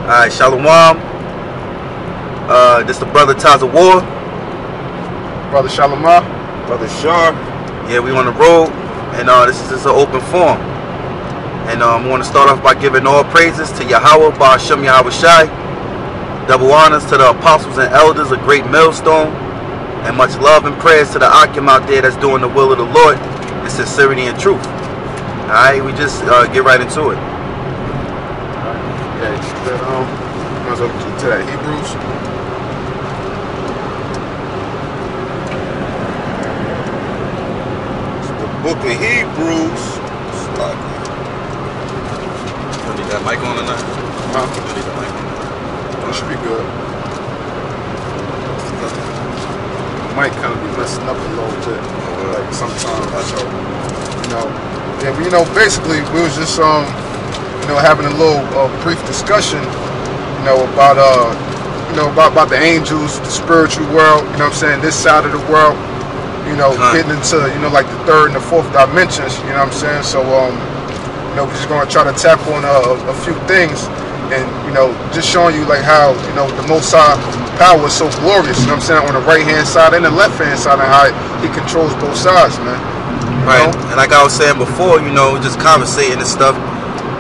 Alright, Shalom. This the brother Taz of War. Brother Shalom. Brother Shar. Yeah, we on the road, and this is just an open forum. And I want to start off by giving all praises to Yahweh, Ba'ashem Yahweh Shai. Double honors to the apostles and elders, a great millstone. And much love and prayers to the Akim out there that's doing the will of the Lord in sincerity and truth. Alright, we just get right into it. Yeah, might as well get to that Hebrews. It's the book of Hebrews. You need that mic on or not? Huh? You need that mic on. It should be good. The mic kind of be messing up a little bit. Like sometimes, so basically we was just having a little brief discussion, about about the angels, the spiritual world, this side of the world, getting into, like the third and the fourth dimensions, so, we're just going to try to tap on a few things and, just showing you like how, the Most High power is so glorious, on the right-hand side and the left-hand side, and how he controls both sides, man. Right, and like I was saying before, just conversating and stuff,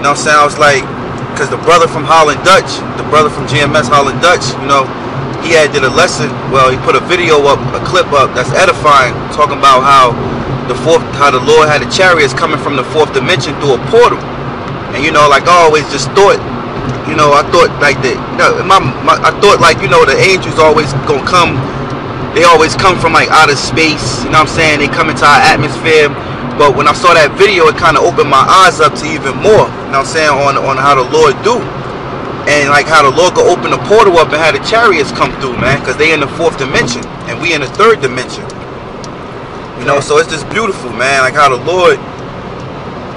I was like, because the brother from Holland Dutch, the brother from GMS Holland Dutch, he had did a lesson. Well, he put a video up, a clip up that's edifying, talking about how the Lord had the chariots coming from the fourth dimension through a portal. And like I always just thought, I thought like that, I thought like the angels always gonna come. They always come from like outer space. They come into our atmosphere. But when I saw that video, it kind of opened my eyes up to even more, on how the Lord do. And like how the Lord could open the portal up and have the chariots come through, man, because they in the fourth dimension and we in the third dimension. So it's just beautiful, man, like how the Lord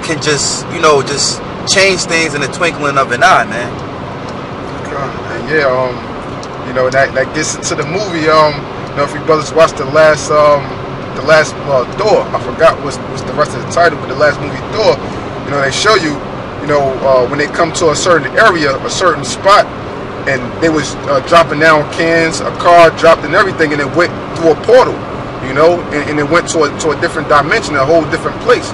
can just, just change things in the twinkling of an eye, man. And yeah, that gets into the movie. If you brothers watched the last Thor, I forgot what's the rest of the title, but the last movie Thor, they show you, when they come to a certain area, a certain spot, and they was dropping down cans, a car dropped and everything, and it went through a portal, and it went to a different dimension, a whole different place,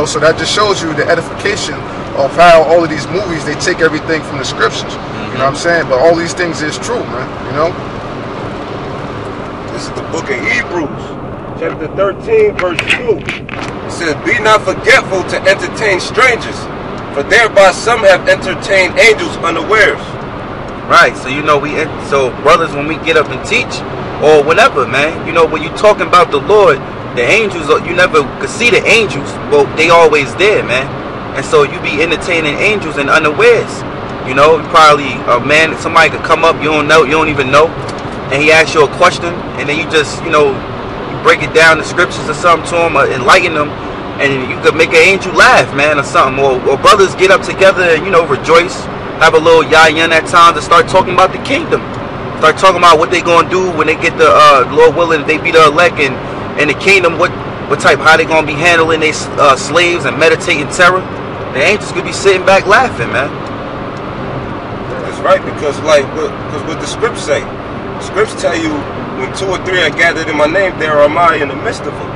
so that just shows you the edification of how all of these movies, they take everything from the scriptures, but all these things is true, man, This is the book of Hebrews, chapter 13, verse 2. It says, "Be not forgetful to entertain strangers, for thereby some have entertained angels unawares." Right, so brothers, when we get up and teach, or whatever, man, when you talking about the Lord, the angels, you never could see the angels, but they always there, man. And so you be entertaining angels and unawares. Probably a man, somebody could come up, you don't even know, and he asks you a question, and then you just, you break it down the scriptures or something to him, or enlighten them, and you could make an angel laugh, man, or something. Or brothers get up together and, rejoice, have a little yayin at times, and start talking about the kingdom. Start talking about what they gonna do when they get the Lord willing, they be the elect and the kingdom, what type, how they gonna be handling their slaves and meditating terror. The angels could be sitting back laughing, man. That's right, because what the scripts say. The scripts tell you, when 2 or 3 are gathered in my name, there am I in the midst of them.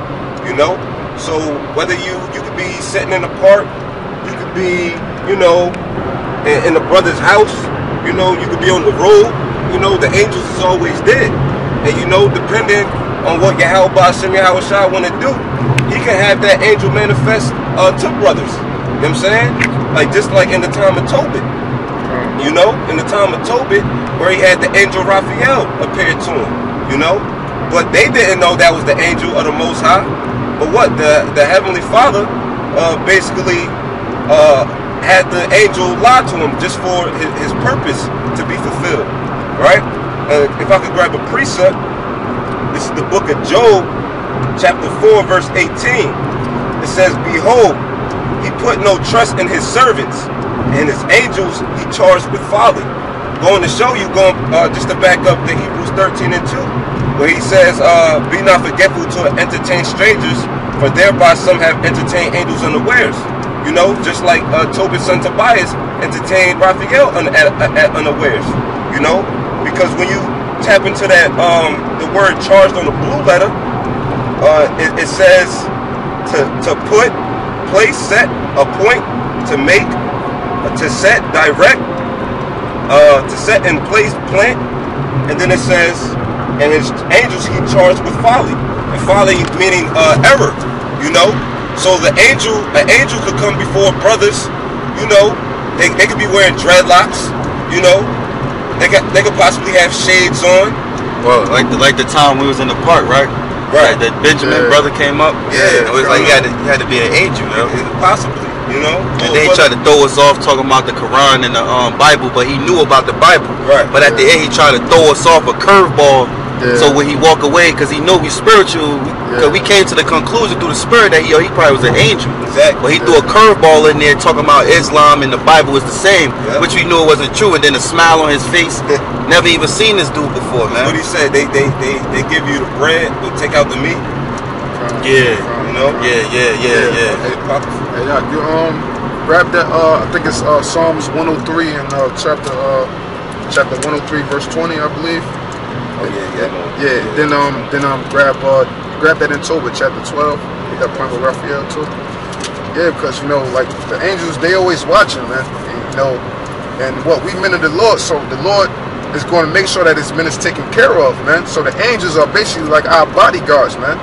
So whether you could be sitting in the park, you could be, in the brother's house, you could be on the road, the angels is always there. And depending on what Yahweh Ba'ashem Yahweh Shai want to do, he can have that angel manifest to brothers. You know what I'm saying? Like just like in the time of Tobit. In the time of Tobit, where he had the angel Raphael appear to him. But they didn't know that was the angel of the Most High. But what the Heavenly Father basically had the angel lie to him just for his purpose to be fulfilled, right? If I could grab a precept, this is the book of Job, chapter 4, verse 18. It says, "Behold, he put no trust in his servants, and his angels he charged with folly." Going to show you, just to back up the Hebrews 13 and 2, where he says, "Be not forgetful to entertain strangers, for thereby some have entertained angels unawares." You know, just like Tobit's son Tobias entertained Raphael at unawares. You know, because when you tap into that the word charged on the blue letter, it says to put, place, set, appoint, to make, to set, direct, to set in place, plant, and then it says, and his angels he charged with folly, and folly meaning error. You know, so an angel could come before brothers. You know, they could be wearing dreadlocks. You know, they could possibly have shades on. Well, like the time we was in the park, right? Right. Like the Benjamin brother came up. Yeah. It was like he had to be an angel, you know? Possibly, you know. And they tried to throw us off talking about the Quran and the Bible, but he knew about the Bible. Right. But at the end, he tried to throw us off a curveball. Yeah. So when he walk away, because he knew we spiritual, because we came to the conclusion through the spirit that he probably was an angel. Exactly. But he threw a curveball in there talking about Islam and the Bible was the same, which we knew it wasn't true. And then a smile on his face. Never even seen this dude before, man. What he said, they give you the bread, but take out the meat. Yeah. You know? Yeah. Hey, you grab that. I think it's Psalms 103 and chapter 103 verse 20, I believe. Then grab that in Tobit chapter 12. Get that point with Raphael too. Yeah, because you know, like the angels, they always watching, man. And, you know, and what we men of the Lord, so the Lord is going to make sure that His men is taken care of, man. So the angels are basically like our bodyguards, man.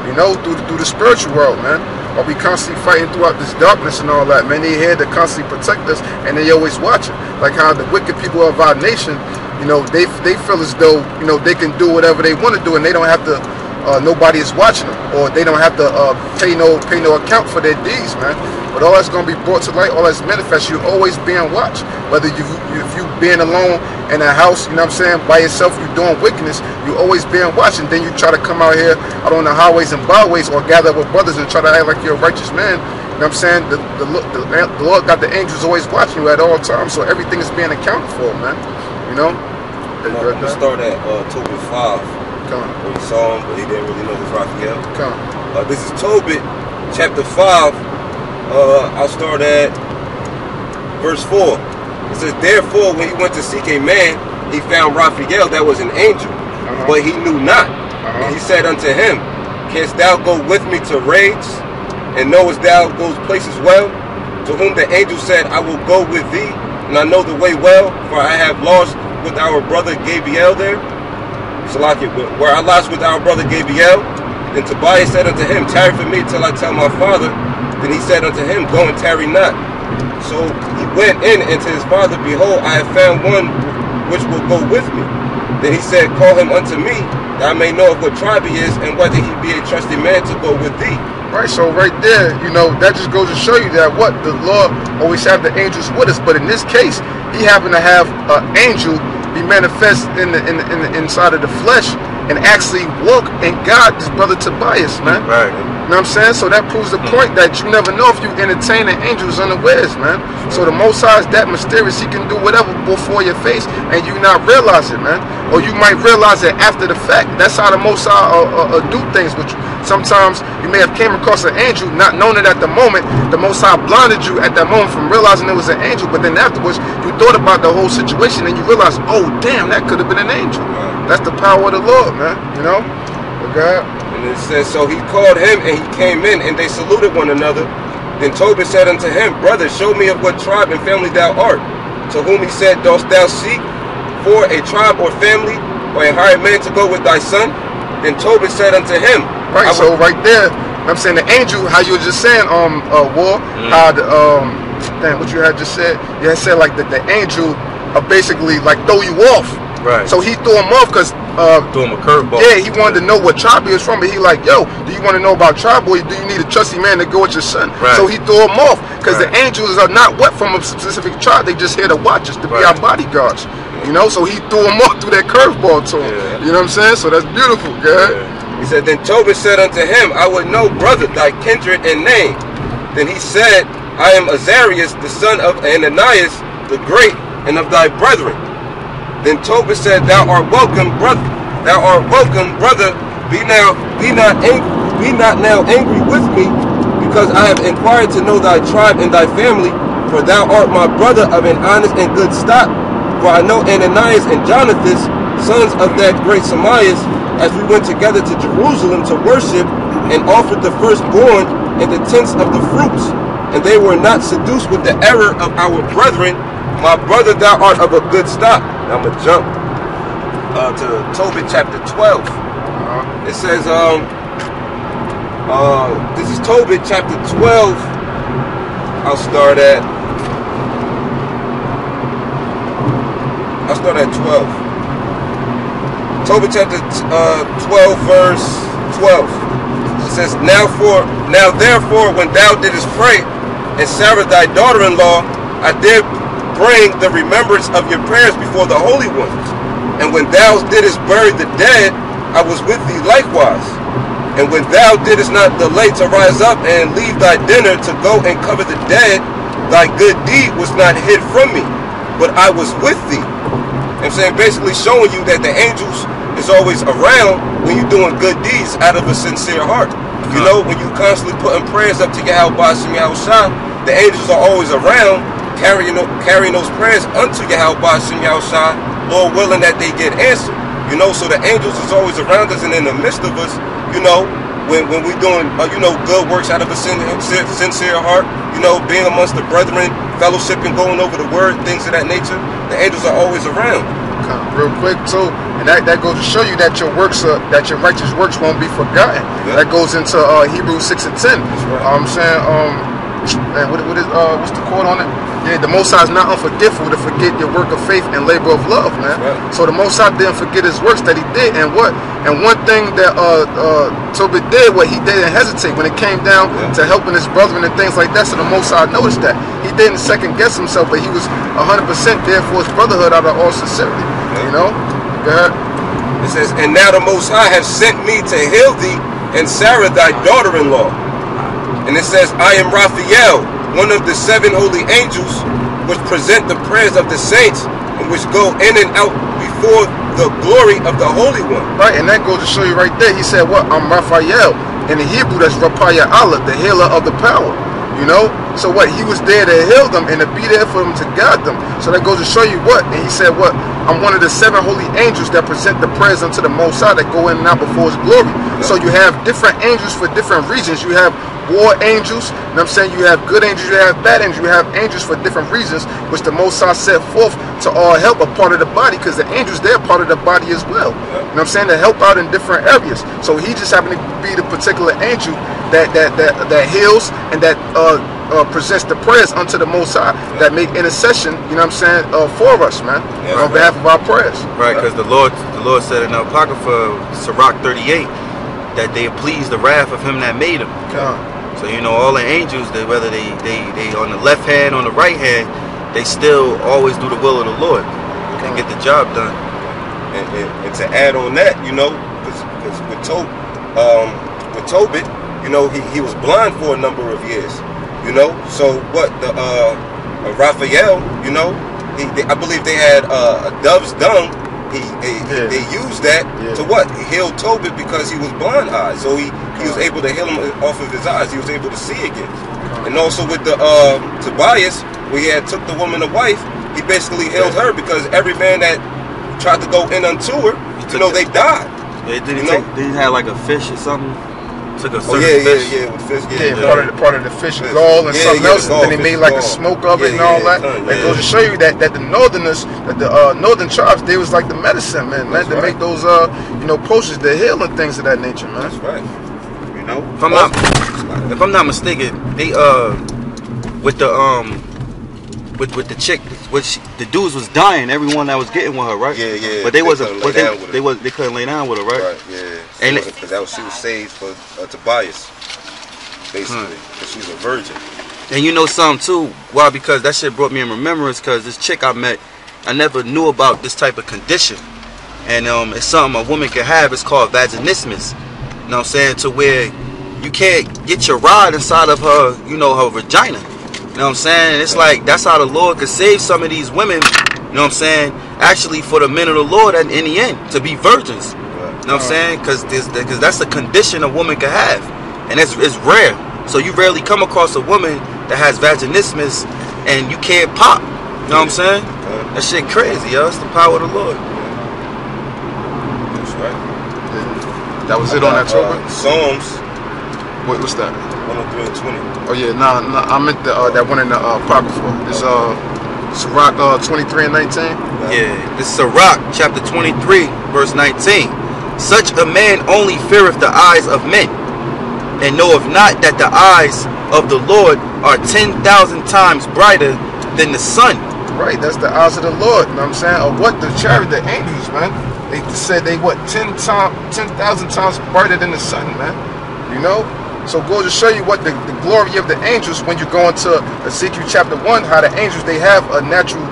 You know, through the spiritual world, man. Or we constantly fighting throughout this darkness and all that, man. They here to constantly protect us, and they always watching. Like how the wicked people of our nation, you know, they feel as though, you know, they can do whatever they want to do, and they don't have to. Nobody is watching them, or they don't have to pay no account for their deeds, man. But all that's gonna be brought to light, all that's manifest. You always being watched. Whether if you being alone in a house, you know what I'm saying, by yourself, you doing wickedness, you always being watched. And then you try to come out here out on the highways and byways, or gather up with brothers and try to act like you're a righteous man. You know what I'm saying? The Lord got the angels always watching you at all times, so everything is being accounted for, man. You know. I'm gonna start at Tobit 5. When he saw him, but he didn't really know it was Raphael. This is Tobit, chapter 5. I'll start at verse 4. It says, therefore, when he went to seek a man, he found Raphael that was an angel, but he knew not. And he said unto him, canst thou go with me to raids, and knowest thou those places well? To whom the angel said, I will go with thee, and I know the way well, for I have lodged with our brother Gabriel there. Where I lodged with our brother Gabriel. Then Tobias said unto him, tarry for me till I tell my father. Then he said unto him, go and tarry not. So he went in and to his father, behold, I have found one which will go with me. Then he said, call him unto me, that I may know of what tribe he is, and whether he be a trusty man to go with thee. Right, so right there, you know, that just goes to show you that what the Lord always have the angels with us. But in this case, he happened to have an angel be manifest in the inside of the flesh and actually walk and guide this brother Tobias, man. Right. You know what I'm saying? So that proves the point that you never know if you entertain an angels unawares, man. So the Most High is that mysterious. He can do whatever before your face and you not realize it, man. Or you might realize it after the fact. That's how the Most High do things with you. Sometimes you may have came across an angel, not knowing it at the moment. The Most High blinded you at that moment from realizing it was an angel. But then afterwards, you thought about the whole situation and you realized, oh, damn, that could have been an angel. That's the power of the Lord, man. You know? But God. And it says, so he called him, and he came in, and they saluted one another. Then Tobit said unto him, brother, show me of what tribe and family thou art. To whom he said, dost thou seek for a tribe or family, or a hired man to go with thy son? Then Tobit said unto him, right, so right there, I'm saying the angel, how you were just saying, War, how the, damn, what you had just said, you had said like that the angel basically like throw you off. Right. So he threw him off because threw him a curveball. Yeah, he wanted to know what tribe he was from, but he like, yo, do you want to know about tribe, or do you need a trusty man to go with your son? Right. So he threw him off because the angels are not what from a specific tribe. They just here to watch us, to be our bodyguards. You know, so he threw him off through that curveball to him. Yeah. You know what I'm saying? So that's beautiful, guy. Yeah. He said, then Tobit said unto him, I would know, brother, thy kindred and name. Then he said, I am Azarias, the son of Ananias the great, and of thy brethren. Then Tobit said, thou art welcome, brother. Thou art welcome, brother. Be not now angry with me, because I have inquired to know thy tribe and thy family, for thou art my brother of an honest and good stock. For I know Ananias and Jonathan, sons of that great Samias, as we went together to Jerusalem to worship, and offered the firstborn in the tents of the fruits, and they were not seduced with the error of our brethren. My brother, thou art of a good stock. Now I'm going to jump to Tobit chapter 12. It says, this is Tobit chapter 12. I'll start at 12. Tobit chapter 12, verse 12. It says, Now therefore, when thou didst pray, and Sarah thy daughter-in-law, I did bring the remembrance of your prayers before the Holy One. And when thou didst bury the dead, I was with thee likewise. And when thou didst not delay to rise up and leave thy dinner to go and cover the dead, thy good deed was not hid from me, but I was with thee. I'm saying, basically showing you that the angels is always around when you're doing good deeds out of a sincere heart. You know, when you constantly putting prayers up to Yahweh Shem Yahushua, the angels are always around carrying those prayers unto Yahweh Shem Yahushua, Lord willing that they get answered. You know, so the angels is always around us and in the midst of us, you know, when we doing, you know, good works out of a sincere heart, you know, being amongst the brethren, fellowshipping, going over the word, things of that nature, the angels are always around. Real quick too, and that goes to show you that your works, that your righteous works won't be forgotten. That goes into Hebrews 6 and 10. Right. I'm saying, what's the quote on it? Yeah, the Most High is not unforgetful to forget your work of faith and labor of love, man. Right. So the Most High didn't forget his works that he did, and one thing that Tobit did, what he didn't hesitate when it came down to helping his brethren and things like that. So the Most High noticed that he didn't second guess himself, but he was 100% there for his brotherhood out of all sincerity. You know, go ahead. It says, and now the Most High have sent me to heal thee and Sarah thy daughter-in-law. And it says, I am Raphael, one of the 7 holy angels, which present the prayers of the saints, and which go in and out before the glory of the Holy One. Right, and that goes to show you right there. He said, what? I'm Raphael. In the Hebrew, that's Rapaya Allah, the healer of the power. You know? So what? He was there to heal them and to be there for them, to guide them. So that goes to show you what? And he said, what? I'm one of the 7 holy angels that present the prayers unto the Most High that go in and out before his glory. So you have different angels for different reasons. You have war angels, you know what I'm saying? You have good angels, you have bad angels, you have angels for different reasons, which the Most High set forth to all help a part of the body, because the angels, they're part of the body as well. You know what I'm saying? To help out in different areas. So he just happened to be the particular angel that heals and that presents the prayers unto the Most High, that make intercession, you know what I'm saying, for us, man, on behalf of our prayers. Right, because the Lord said in Apocrypha, Sirach 38, that they please the wrath of him that made them. So you know, all the angels, whether they on the left hand, on the right hand, they still always do the will of the Lord and get the job done. And to add on that, you know, because with Tobit, you know, he was blind for a number of years. You know, so what the Raphael, you know, I believe they had a dove's dung. They used that to what? Heal Tobit because he was blind eyed. So he was able to heal him off of his eyes. He was able to see again. And also with the Tobias, where he had took the woman a wife, he basically healed her, because every man that tried to go in unto her, you know, they died. Yeah, did he have like a fish or something? Took a certain fish. With fish. Part of the fish gall and something else, and then they made like a smoke of it and all that. That goes to show you that the northerners, that the northern tribes, they was like the medicine man, to make those you know, potions, the healing things of that nature, man. That's right. You know, if I'm not mistaken, they with the chick, which the dudes was dying, everyone that was getting with her, right? Yeah. But they couldn't lay down with her, right? Right. Yeah. And because she was saved for Tobias, basically, because she's a virgin. And you know something too? Why? Because that shit brought me in remembrance. Because this chick I met, I never knew about this type of condition, and it's something a woman can have. It's called vaginismus. You know what I'm saying? To where you can't get your rod inside of her, you know, her vagina. You know what I'm saying? It's like, that's how the Lord could save some of these women, you know what I'm saying, actually for the men of the Lord in the end, to be virgins. You know what I'm saying? Because that's a condition a woman can have. And it's rare. So you rarely come across a woman that has vaginismus and you can't pop. You know what I'm saying? That shit crazy, yo. It's the power of the Lord. That's right. Yeah. That was it on that October? Psalms. What's that? 103 and 20. Oh yeah, nah, I meant that one in the Apocrypha. It's Sirach 23 and 19. Yeah, this is Sirach chapter 23, verse 19. Such a man only feareth the eyes of men, and knoweth not that the eyes of the Lord are 10,000 times brighter than the sun. Right, that's the eyes of the Lord. You know what I'm saying? Or what the chariot, the angels, man. They said they 10,000 times brighter than the sun, man. You know? So go to show you what the glory of the angels when you go into Ezekiel chapter 1, how the angels, they have a natural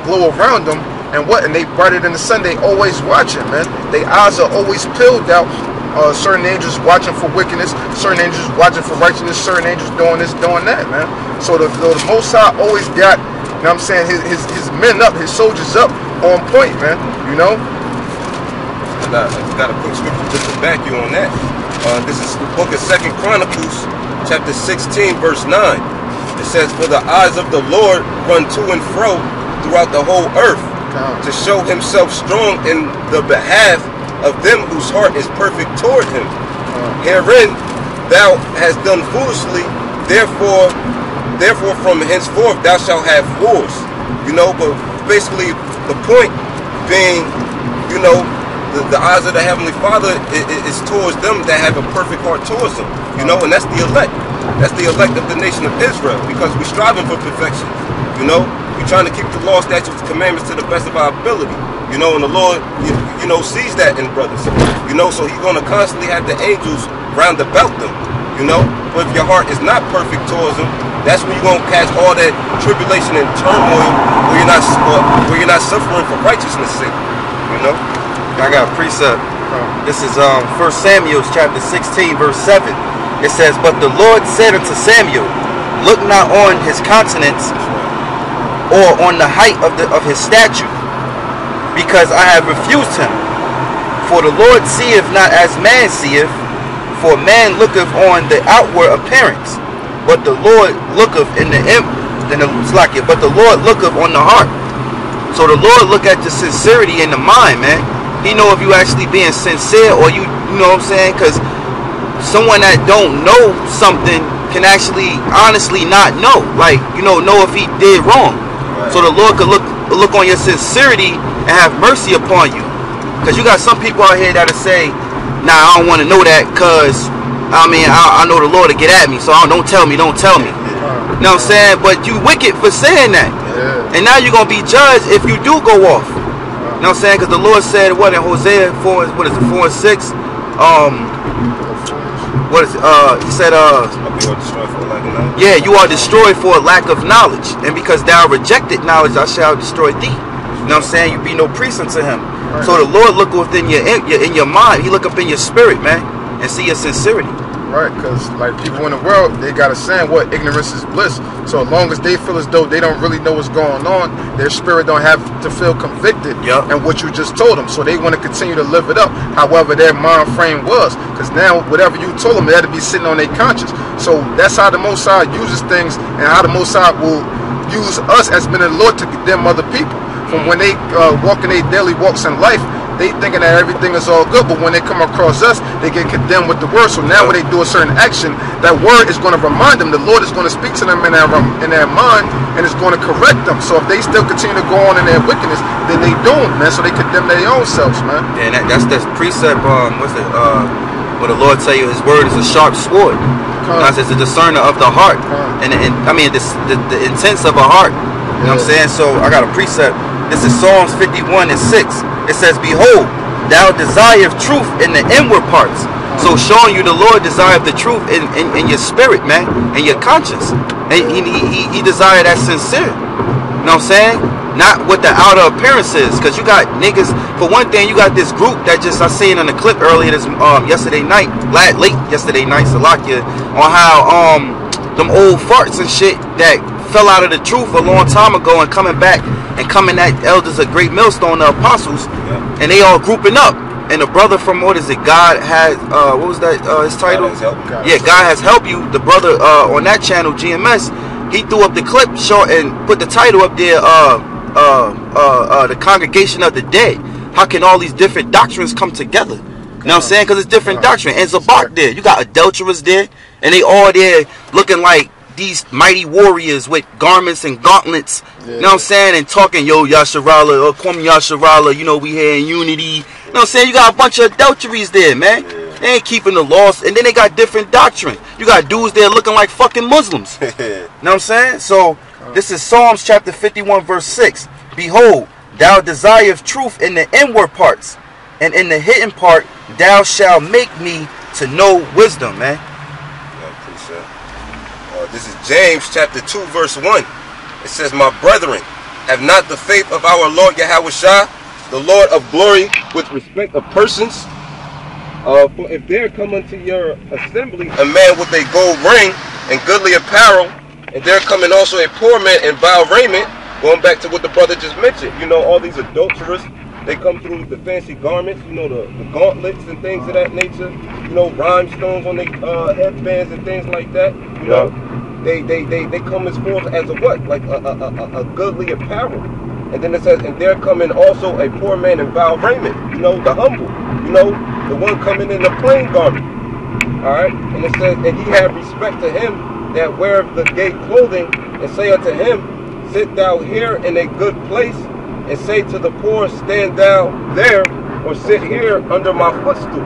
glow around them, and they brighter than the sun. They always watching, man. Their eyes are always peeled out. Certain angels watching for wickedness, certain angels watching for righteousness, certain angels doing this, doing that, man. So the Most High always got, you know what I'm saying, his men up, his soldiers up on point, man. You know? I got a quick scripture just to back you on that. This is the book of 2 Chronicles, chapter 16, verse 9. It says, "For the eyes of the Lord run to and fro throughout the whole earth, to show himself strong in the behalf of them whose heart is perfect toward him. Herein thou hast done foolishly, therefore from henceforth thou shalt have wars." You know, but basically the point being, you know, the eyes of the Heavenly Father is towards them that have a perfect heart towards him. You know, and that's the elect. That's the elect of the nation of Israel, because we're striving for perfection. You know, we're trying to keep the law, statutes, commandments to the best of our ability. You know, and the Lord, you know, sees that in brothers. You know, so he's going to constantly have the angels round about them. You know, but if your heart is not perfect towards him, that's when you're going to catch all that tribulation and turmoil where you're not suffering for righteousness' sake. You know? I got a precept. This is 1 Samuel chapter 16, verse 7. It says, "But the Lord said unto Samuel, Look not on his countenance, or on the height of his stature, because I have refused him. For the Lord seeth not as man seeth, for man looketh on the outward appearance, but the Lord looketh but the Lord looketh on the heart." So the Lord look at the sincerity in the mind, man. He know if you actually being sincere, or you know what I'm saying? Because someone that don't know something can actually honestly not know. Like, you know if he did wrong. Right. So the Lord could look on your sincerity and have mercy upon you. Because you got some people out here that'll say, "Nah, I don't want to know that, because I know the Lord to get at me, so don't tell me. You know what I'm saying? But you wicked for saying that. Yeah. And now you're going to be judged if you do go off. You know what I'm saying? Because the Lord said, what in Hosea 4 and 6? What is it? He said, yeah, you are destroyed for a lack of knowledge. And because thou rejected knowledge, I shall destroy thee. You know what I'm saying? You be no priest unto him. Right. So the Lord look within in your mind. He look up in your spirit, man, and see your sincerity. Right, because like people in the world, they got a saying, what, ignorance is bliss. So as long as they feel as though they don't really know what's going on, their spirit don't have to feel convicted and what you just told them. So they want to continue to live it up, however their mind frame was. Because now whatever you told them, it had to be sitting on their conscience. So that's how the Most High uses things, and how the Most High will use us as men of the Lord to condemn other people. From when they walk in their daily walks in life, they thinking that everything is all good, but when they come across us, they get condemned with the word. So now when they do a certain action, that word is going to remind them. The Lord is going to speak to them in their mind, and it's going to correct them. So if they still continue to go on in their wickedness, then they doomed, man. So they condemn their own selves, man. Yeah, and that's precept. What the Lord tell you, His word is a sharp sword. It's a discerner of the heart, and the intents of a heart. You know what I'm saying? So I got a precept. This is Psalms 51 and 6. It says, "Behold, thou desirest truth in the inward parts." So showing you the Lord desires the truth in your spirit, man, in your conscience. And he desired that sincere. You know what I'm saying? Not what the outer appearance is. Because you got niggas, for one thing, you got this group that just, I seen on the clip earlier this yesterday night, late yesterday night, Salakia, on how them old farts and shit that fell out of the truth a long time ago and coming back and coming at elders of great millstone, the apostles, and they all grouping up. and the brother from, what is it, God has, what was that, his title? God Has Helped You. The brother on that channel, GMS, he threw up the clip short and put the title up there, the Congregation of the Dead. How can all these different doctrines come together? You know what I'm saying? Because it's different doctrine. And Zabak there. You got adulterers there, and they all there looking like these mighty warriors with garments and gauntlets. You know what I'm saying? And talking, yo, Yasharala, or Kwam Yasharala, you know, we here in unity. You know what I'm saying? You got a bunch of adulteries there, man. They ain't keeping the laws. And then they got different doctrine. You got dudes there looking like fucking Muslims. You know what I'm saying? So, this is Psalms chapter 51, verse 6. Behold, thou desirest truth in the inward parts, and in the hidden part thou shalt make me to know wisdom, man. This is James chapter 2, verse 1. It says, my brethren, have not the faith of our Lord Yahweh Shah, the Lord of glory, with respect of persons. For if there come unto your assembly a man with a gold ring and goodly apparel, and there coming also a poor man in vile raiment, going back to what the brother just mentioned, you know, all these adulterers, they come through with the fancy garments, you know, the gauntlets and things of that nature, you know, rhinestones on their headbands and things like that, you know. They come as forth as a what? Like a goodly apparel. And then it says, and there coming also a poor man in vile raiment, you know, the humble, you know, the one coming in the plain garment. Alright? And it says, and ye have respect to him that weareth the gay clothing, and say unto him, sit thou here in a good place, and say to the poor, stand thou there, or sit here under my footstool.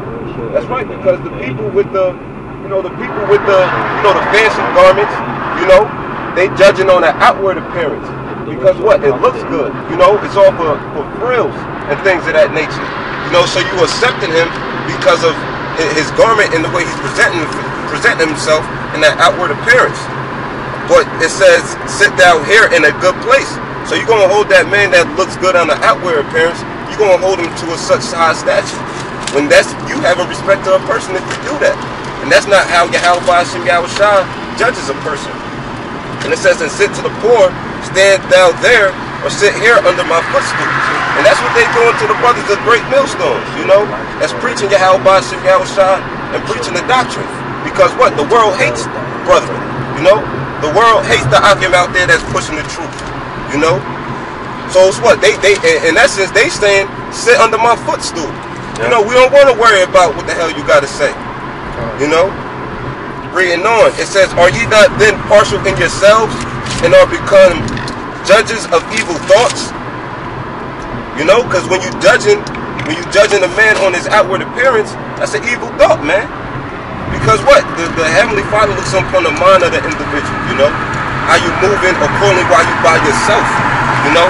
That's right, because the people with the, you know, the fancy garments, you know, they judging on the outward appearance. Because what? It looks good, you know, it's all for frills and things of that nature. You know, so you accepting him because of his garment and the way he's presenting himself in that outward appearance. But it says, sit down here in a good place. So you're going to hold that man that looks good on the outward appearance, you're going to hold him to a such high stature. When that's, you having respect to a person if you do that. And that's not how Yahweh Shah judges a person. And it says, and sit to the poor, stand thou there, or sit here under my footstool. And that's what they doing to the brothers of great millstones, you know? That's preaching Yahweh Shah and preaching the doctrine. Because what? The world hates brethren, you know? The world hates the Akim out there that's pushing the truth, you know? So it's what? They in essence, they saying, sit under my footstool. You know, we don't want to worry about what the hell you got to say, you know? Reading on, it says, are ye not then partial in yourselves, and are become judges of evil thoughts? You know, because when you judging a man on his outward appearance, that's an evil thought, man. Because what? The Heavenly Father looks upon the mind of the individual, you know? How you moving accordingly while you by yourself, you know?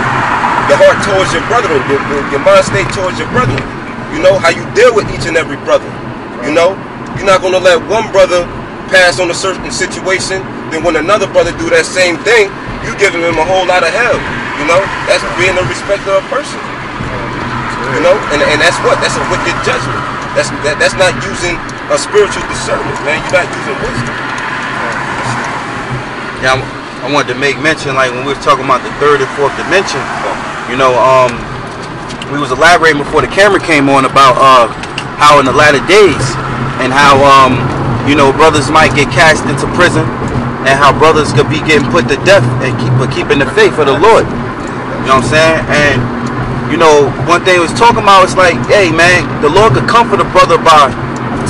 Your heart towards your brethren, your mind state towards your brethren. You know, how you deal with each and every brother, you know? You're not going to let one brother pass on a certain situation, then when another brother do that same thing, you giving him a whole lot of hell, you know? That's being a respecter of a person, you know? And that's what? That's a wicked judgment. That's not using a spiritual discernment, man. You're not using wisdom. Yeah, I wanted to make mention, like when we were talking about the third and fourth dimension, you know, we was elaborating before the camera came on about how in the latter days and how you know, brothers might get cast into prison, and how brothers could be getting put to death and keeping the faith of the Lord. You know what I'm saying? And you know, one thing I was talking about is like, hey man, the Lord could comfort a brother by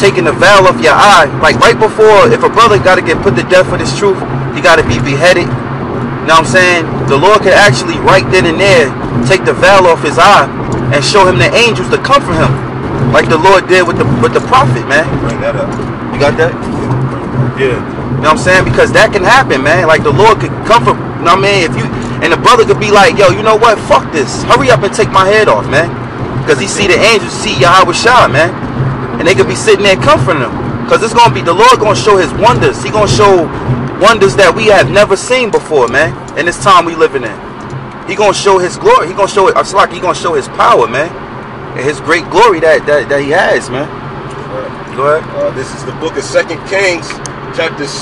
taking the veil off your eye. Like right before, if a brother got to get put to death for this truth, he got to be beheaded. You know what I'm saying? The Lord could actually right then and there take the veil off his eye and show him the angels to comfort him, like the Lord did with the prophet, man. Bring that up. You got that? Yeah. You know what I'm saying? Because that can happen, man. Like the Lord could comfort, you know what I mean? If you, and the brother could be like, yo, you know what? Fuck this. Hurry up and take my head off, man. Because he see the angels, see Yahweh Shah, man. And they could be sitting there comforting him. Because it's going to be, the Lord going to show his wonders. He going to show wonders that we have never seen before, man. In this time we living in. He going to show his glory. He going to show it. It's like he going to show his power, man. And his great glory that he has, man. Go ahead. This is the book of 2 Kings, chapter 6.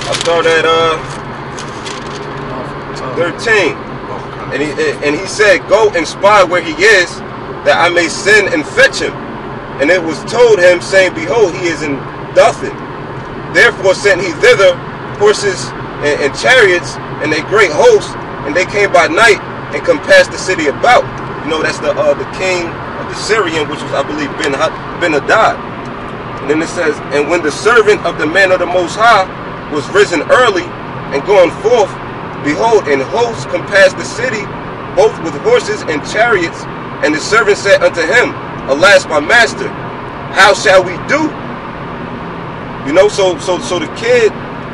I'll start at 13. And he said, go and spy where he is, that I may send and fetch him. And it was told him, saying, Behold, he is in Dothan. Therefore sent he thither horses and chariots and a great host, and they came by night and compassed the city about. You know, that's the king of the Syrian, which was, I believe, Ben-Hadad. And then it says, and when the servant of the man of the Most High was risen early and going forth, behold, an host compassed the city, both with horses and chariots. And the servant said unto him, Alas, my master, how shall we do? You know, so the kid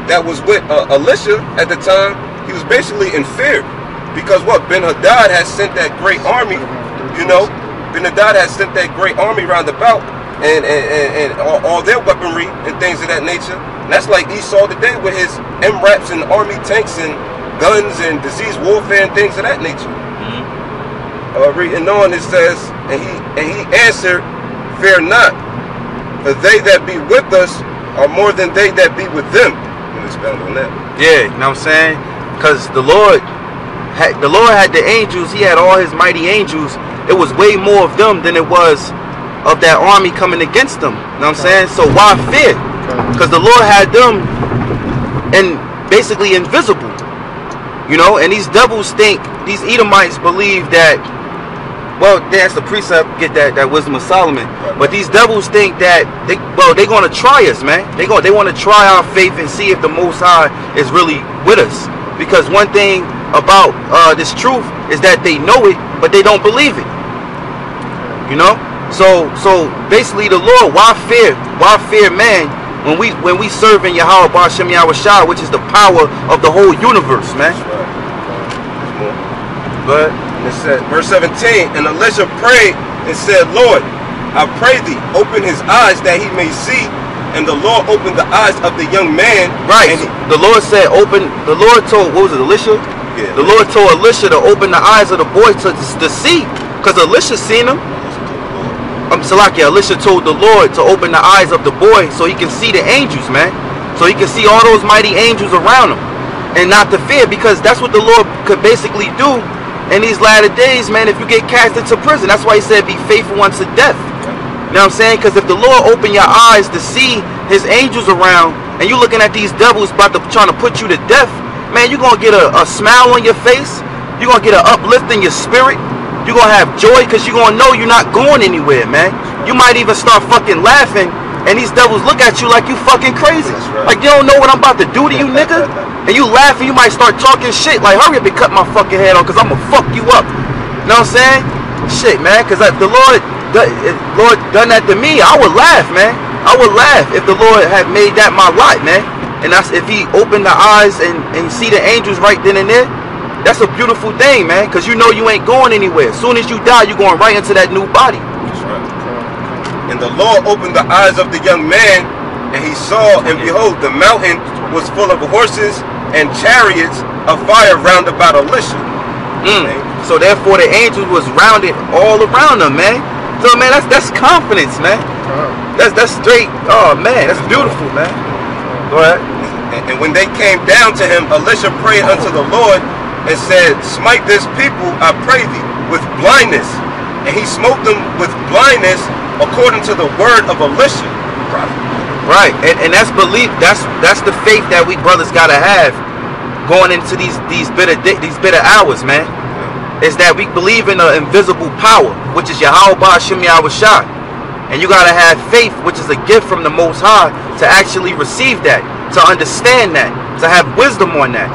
that was with Elisha at the time, he was basically in fear. Because what? Ben-Hadad had sent that great army, you know. Ben-Hadad had sent that great army round about, and all their weaponry and things of that nature. And that's like Esau today with his MRAPs and army tanks and guns and disease warfare and things of that nature. Reading on, it says, and he answered, Fear not, for they that be with us are more than they that be with them. Let me expound on that. Yeah, you know what I'm saying? Because the Lord had the angels. He had all his mighty angels. It was way more of them than it was of that army coming against them. You know what I'm saying? So why fear? Because the Lord had them and basically invisible. You know, and these devils think, these Edomites believe that, well, that's the precept, get that wisdom of Solomon. But these devils think that they're gonna try us, man. They want to try our faith and see if the Most High is really with us. Because one thing about this truth is that they know it, but they don't believe it. You know? So basically the Lord, why fear? Why fear man when we serve in Yahweh Ba'ashem Yahweh Shai, which is the power of the whole universe, man. But it said, verse 17, and Elisha prayed and said, Lord, I pray thee, open his eyes that he may see. And the Lord opened the eyes of the young man. Right. And the Lord said, the Lord told, what was it, Elisha? Yeah. The Lord told Elisha to open the eyes of the boy to see. Because Elisha seen him. Elisha told the Lord to open the eyes of the boy so he can see the angels, man. So he can see all those mighty angels around him. And not to fear, because that's what the Lord could basically do in these latter days, man, if you get cast into prison. That's why he said be faithful unto death. You know what I'm saying? Because if the Lord open your eyes to see his angels around, and you looking at these devils trying to put you to death, man, you're going to get a smile on your face. You're going to get an uplift in your spirit. You're going to have joy because you're going to know you're not going anywhere, man. You might even start fucking laughing, and these devils look at you like you fucking crazy. Right. Like, you don't know what I'm about to do to you, nigga? And you laugh and you might start talking shit like, hurry up and cut my fucking head off because I'm going to fuck you up. You know what I'm saying? Shit, man, because the Lord done that to me, I would laugh, man. I would laugh if the Lord had made that my lot, man. And that's if he opened the eyes and see the angels right then and there. That's a beautiful thing, man, because you know you ain't going anywhere. As soon as you die, you're going right into that new body. That's right. And the Lord opened the eyes of the young man, and he saw, and behold, the mountain was full of horses and chariots of fire round about Elisha. So therefore the angels was rounded all around them, man. So man, that's confidence, man. That's straight. Oh man, that's beautiful, man. Go ahead. And when they came down to him, Elisha prayed unto the Lord and said, Smite this people, I pray thee, with blindness. And he smote them with blindness according to the word of Elisha, prophet. Right, and that's belief. That's the faith that we brothers gotta have going into these bitter hours, man. Is that we believe in the invisible power, which is Yahweh Ba'ashem Yahweh Shai. And you gotta have faith, which is a gift from the Most High, to actually receive that, to understand that, to have wisdom on that.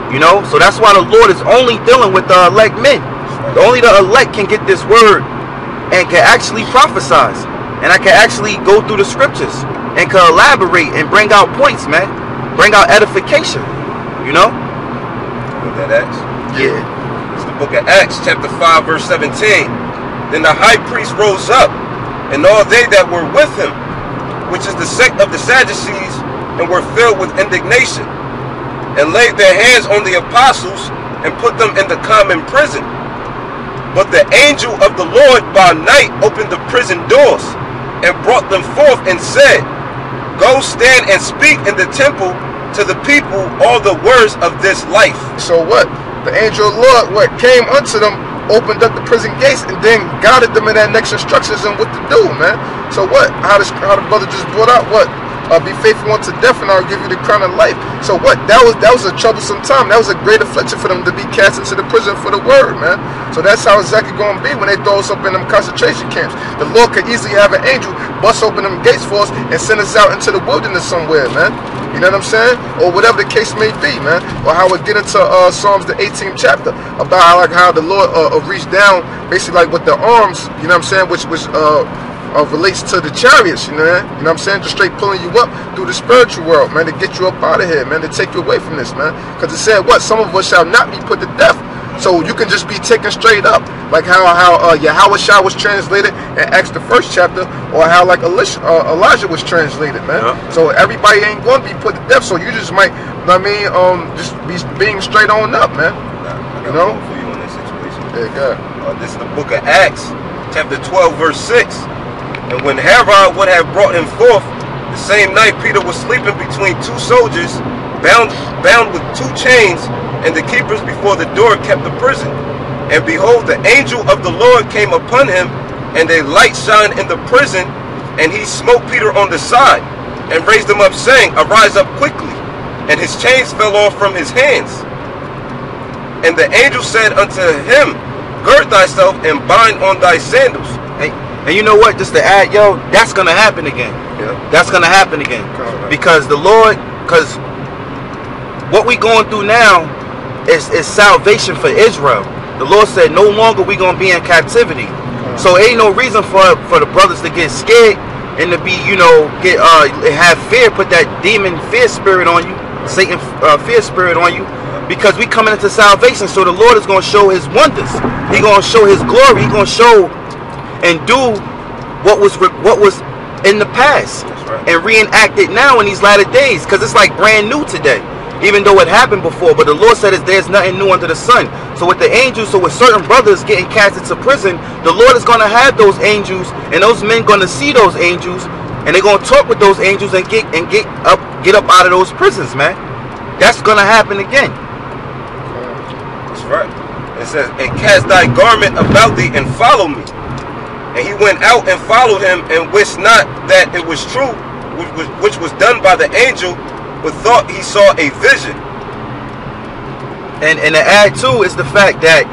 You know, so that's why the Lord is only dealing with the elect men. Only the elect can get this word and can actually prophesize. And I can actually go through the scriptures and can elaborate and bring out points, man. Bring out edification. You know? With that Acts? Yeah. It's the book of Acts, chapter 5, verse 17. Then the high priest rose up, and all they that were with him, which is the sect of the Sadducees, and were filled with indignation, and laid their hands on the apostles and put them in the common prison. But the angel of the Lord by night opened the prison doors and brought them forth and said, Go stand and speak in the temple to the people all the words of this life. So what? The angel of the Lord, what came unto them opened up the prison gates and then guided them in that next instructions on what to do, man. So what? How the brother just brought out what? Be faithful unto death, and I'll give you the crown of life. So what? That was a troublesome time. That was a great affliction for them to be cast into the prison for the word, man. So that's how exactly going to be when they throw us up in them concentration camps. The Lord could easily have an angel bust open them gates for us and send us out into the wilderness somewhere, man. You know what I'm saying? Or whatever the case may be, man. Or how we get into Psalms the 18th chapter about how the Lord reached down basically like with the arms, you know what I'm saying, which relates to the chariots, you know what I'm saying? Just straight pulling you up through the spiritual world, man, to get you up out of here, man, to take you away from this, man. Because it said what? Some of us shall not be put to death. So you can just be taken straight up, like how Yahweh was translated in Acts the 1st chapter, or how like Elijah was translated, man. Yeah. So everybody ain't going to be put to death. So you just might, you know what I mean, just be being straight on up, man. I got one for you in this situation. Yeah, good. This is the book of Acts, chapter 12, verse 6. And when Herod would have brought him forth, the same night Peter was sleeping between two soldiers, bound with two chains, and the keepers before the door kept the prison. And behold, the angel of the Lord came upon him, and a light shined in the prison, and he smote Peter on the side, and raised him up, saying, Arise up quickly. And his chains fell off from his hands. And the angel said unto him, Gird thyself and bind on thy sandals. And you know what, just to add, yo, that's going to happen again. Yeah. That's going to happen again. Because the Lord, because what we going through now is salvation for Israel. The Lord said, no longer we going to be in captivity. So ain't no reason for the brothers to get scared and to be, you know, have fear, put that demon fear spirit on you, Satan fear spirit on you. Because we coming into salvation. So the Lord is going to show his wonders. He going to show his glory. He going to show and do what was in the past, right, and reenact it now in these latter days, because it's like brand new today, even though it happened before. But the Lord said there's nothing new under the sun. So with the angels, so with certain brothers getting cast into prison, the Lord is going to have those angels, and those men going to see those angels, and they're going to talk with those angels and get up out of those prisons, man. That's going to happen again. That's right. It says, and cast thy garment about thee and follow me. And he went out and followed him, and wist not that it was true, which was done by the angel, but thought he saw a vision. And to add too is the fact that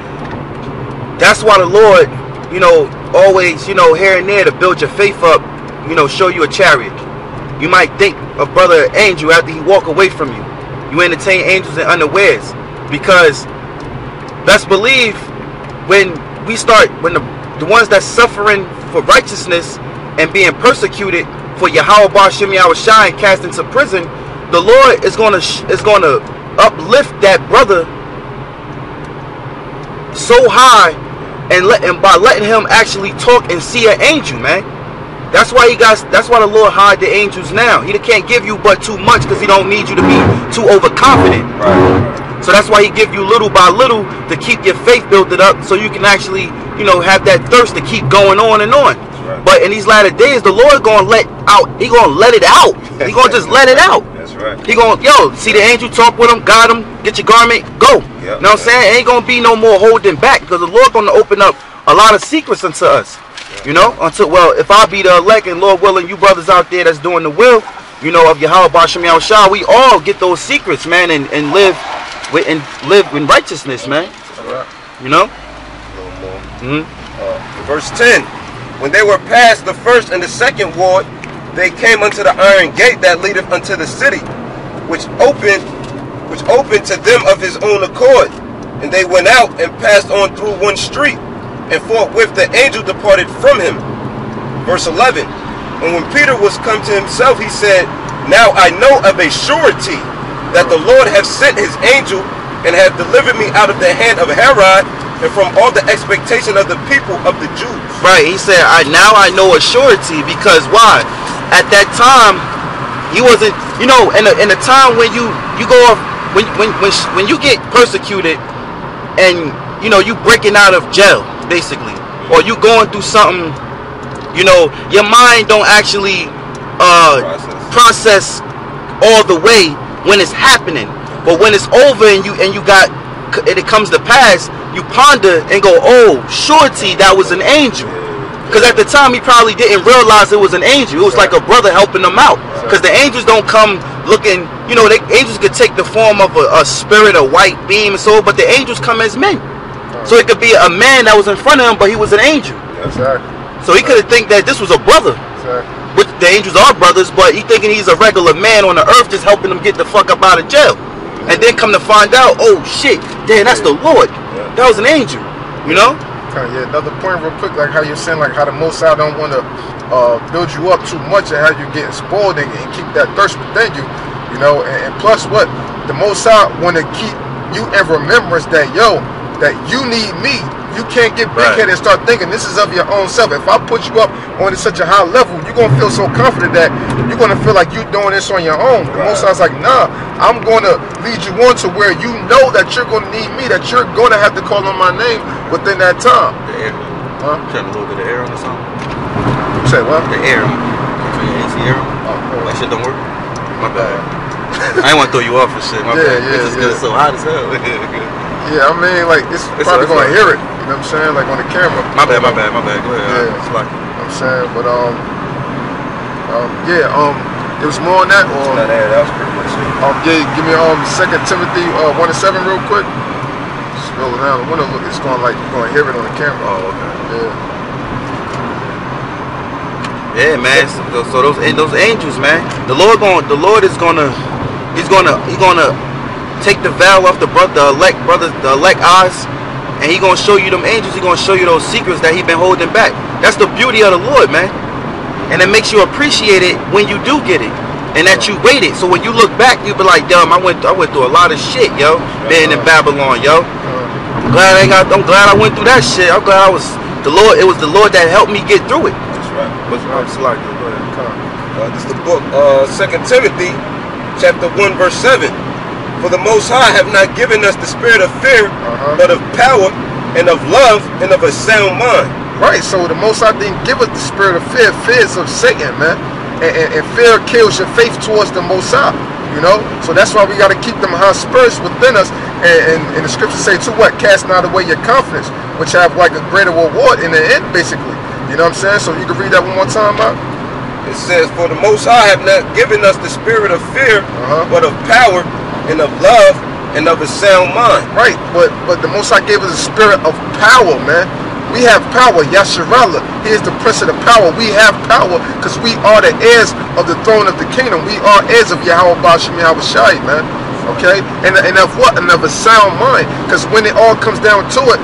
that's why the Lord, you know, always, you know, here and there to build your faith up, you know, show you a chariot. You might think a brother angel after he walk away from you. You entertain angels in unawares, because let's believe when the ones that's suffering for righteousness and being persecuted for Yahweh B'Shem Yahweh Shai cast into prison, the Lord is going to uplift that brother so high, and by letting him actually talk and see an angel, man. That's why the Lord hide the angels now. He can't give you but too much, because he don't need you to be too overconfident. Right. So that's why he give you little by little to keep your faith built it up, so you can actually, you know, have that thirst to keep going on and on. Right. But in these latter days, the Lord gonna let out. He gonna let it out. He gonna just let it out. That's right. He gonna, see the angel, talk with him, guide him, get your garment, go. Yep. You know what I'm saying? Ain't gonna be no more holding back, because the Lord gonna open up a lot of secrets unto us. You know, if I be the elect, and Lord willing, you brothers out there that's doing the will, you know, of Yahweh B'Shem Yahweh Shai, we all get those secrets, man, and live in righteousness, man. Right. You know? A little more. Verse 10. When they were past the first and the second ward, they came unto the iron gate that leadeth unto the city, which opened to them of his own accord. And they went out and passed on through one street, and forthwith the angel departed from him. Verse 11. And when Peter was come to himself, he said, Now I know of a surety that the Lord hath sent his angel, and hath delivered me out of the hand of Herod, and from all the expectation of the people of the Jews. Right, he said, now I know a surety, because why? At that time, he wasn't, you know, in a time when you go off, when you get persecuted, and, you know, you breaking out of jail, basically, or you going through something, you know, your mind don't actually process all the way when it's happening. But when it's over and it comes to pass, you ponder and go, oh, surety that was an angel. Because at the time he probably didn't realize it was an angel. It was like a brother helping them out. Because the angels don't come looking, you know, angels could take the form of a spirit, a white beam and so, but the angels come as men. So it could be a man that was in front of him, but he was an angel. Exactly. So he could think that this was a brother. Exactly. Which the angels are brothers, but he thinking he's a regular man on the earth just helping them get the fuck up out of jail. And then come to find out, oh shit, damn, that's the Lord. That was an angel, you know? Yeah, another point real quick, like how you're saying, like how the Most High don't want to build you up too much and how you're getting spoiled and keep that thirst within you, you know, and plus what? The Most High want to keep you in remembrance that, yo, that you need me. You can't get big-headed and start thinking this is of your own self. If I put you up on such a high level, you're going to feel so confident that you're going to feel like you're doing this on your own. The Most High's like, nah, I'm going to lead you on to where you know that you're going to need me, that you're going to have to call on my name within that time. The air. Huh? Turn a little bit of air on or something. You say what? The air. Turn your AC air on. That shit don't work? My bad. I ain't want to throw you off for shit. My bad. It's just so hot as hell. Yeah, I mean, like, it's probably going to hear it. You know what I'm saying? Like on the camera. My bad. Go ahead. Yeah. It's like, you know what I'm saying? But, it was more on that, or? That was pretty much it. Yeah, give me 2 Timothy 1:7 real quick. Scroll it down the window, look, it's going like you're going to hear it on the camera. oh, okay. Yeah. Yeah, man. So those angels, man. The Lord is gonna take the veil off the elect eyes, and he gonna show you them angels. He gonna show you those secrets that he been holding back. That's the beauty of the Lord, man. And it makes you appreciate it when you do get it, and that you waited. So when you look back, you be like, damn, I went through a lot of shit, yo, being in Babylon, yo. I'm glad I went through that shit. I'm glad I was the Lord. It was the Lord that helped me get through it. That's right. What's right? It's like, This is the book, 2 Timothy, chapter 1, verse 7. For the Most High have not given us the spirit of fear, but of power and of love and of a sound mind. Right, so the Most High didn't give us the spirit of fear. Fear is of Satan, man. And fear kills your faith towards the Most High, you know? So that's why we got to keep them high spirits within us. And the scriptures say, to what? Cast not away your confidence, which have like a greater reward in the end, basically. You know what I'm saying? So you can read that one more time, Mark. It says, for the Most High have not given us the spirit of fear, but of power and of love and of a sound mind. Right, but the Most High gave us a spirit of power, man. We have power. Yasharallah, he is the prince of the power. We have power because we are the heirs of the throne of the kingdom. We are heirs of Yahweh Bashim Yahweh Shai, man. Okay? And of what? And of a sound mind. Because when it all comes down to it,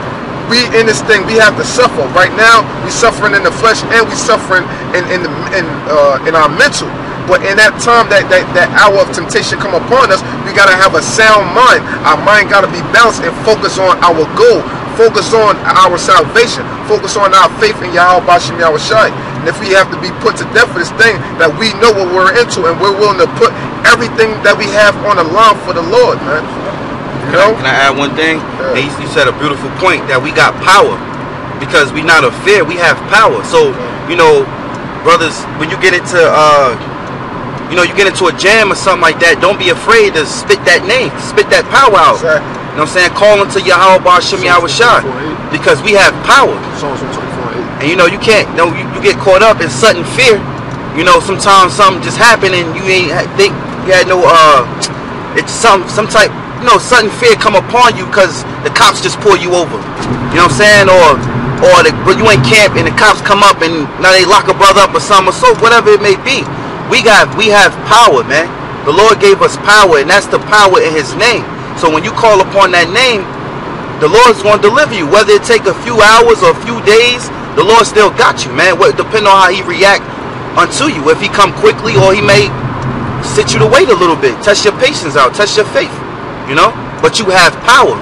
we in this thing, we have to suffer. Right now, we suffering in the flesh and we suffering in our mental. But in that time, that hour of temptation come upon us, we got to have a sound mind. Our mind got to be balanced and focus on our goal. Focus on our salvation. Focus on our faith in Yahweh Bashim Yahweh Shai. And if we have to be put to death for this thing, that we know what we're into and we're willing to put everything that we have on the line for the Lord, man. You know? Can I add one thing? Yeah. You said a beautiful point that we got power. Because we not of fear, we have power. So, you know, brothers, when you get into you get into a jam or something like that, don't be afraid to spit that name, spit that power out. Exactly. You know what I'm saying? Call unto Yahweh Bashim Yahweh Shai, because we have power. And you know, you can't, you get caught up in sudden fear. You know, sometimes something just happened and you ain't think you had no it's some type, sudden fear come upon you because the cops just pull you over. You know what I'm saying? Or you ain't camp and the cops come up and now they lock a brother up or something, or so whatever it may be. We have power, man. The Lord gave us power, and that's the power in his name. So when you call upon that name, the Lord's going to deliver you. Whether it take a few hours or a few days, the Lord still got you, man. Depending on how he react unto you. If he come quickly, or he may sit you to wait a little bit. Test your patience out. Test your faith. But you have power.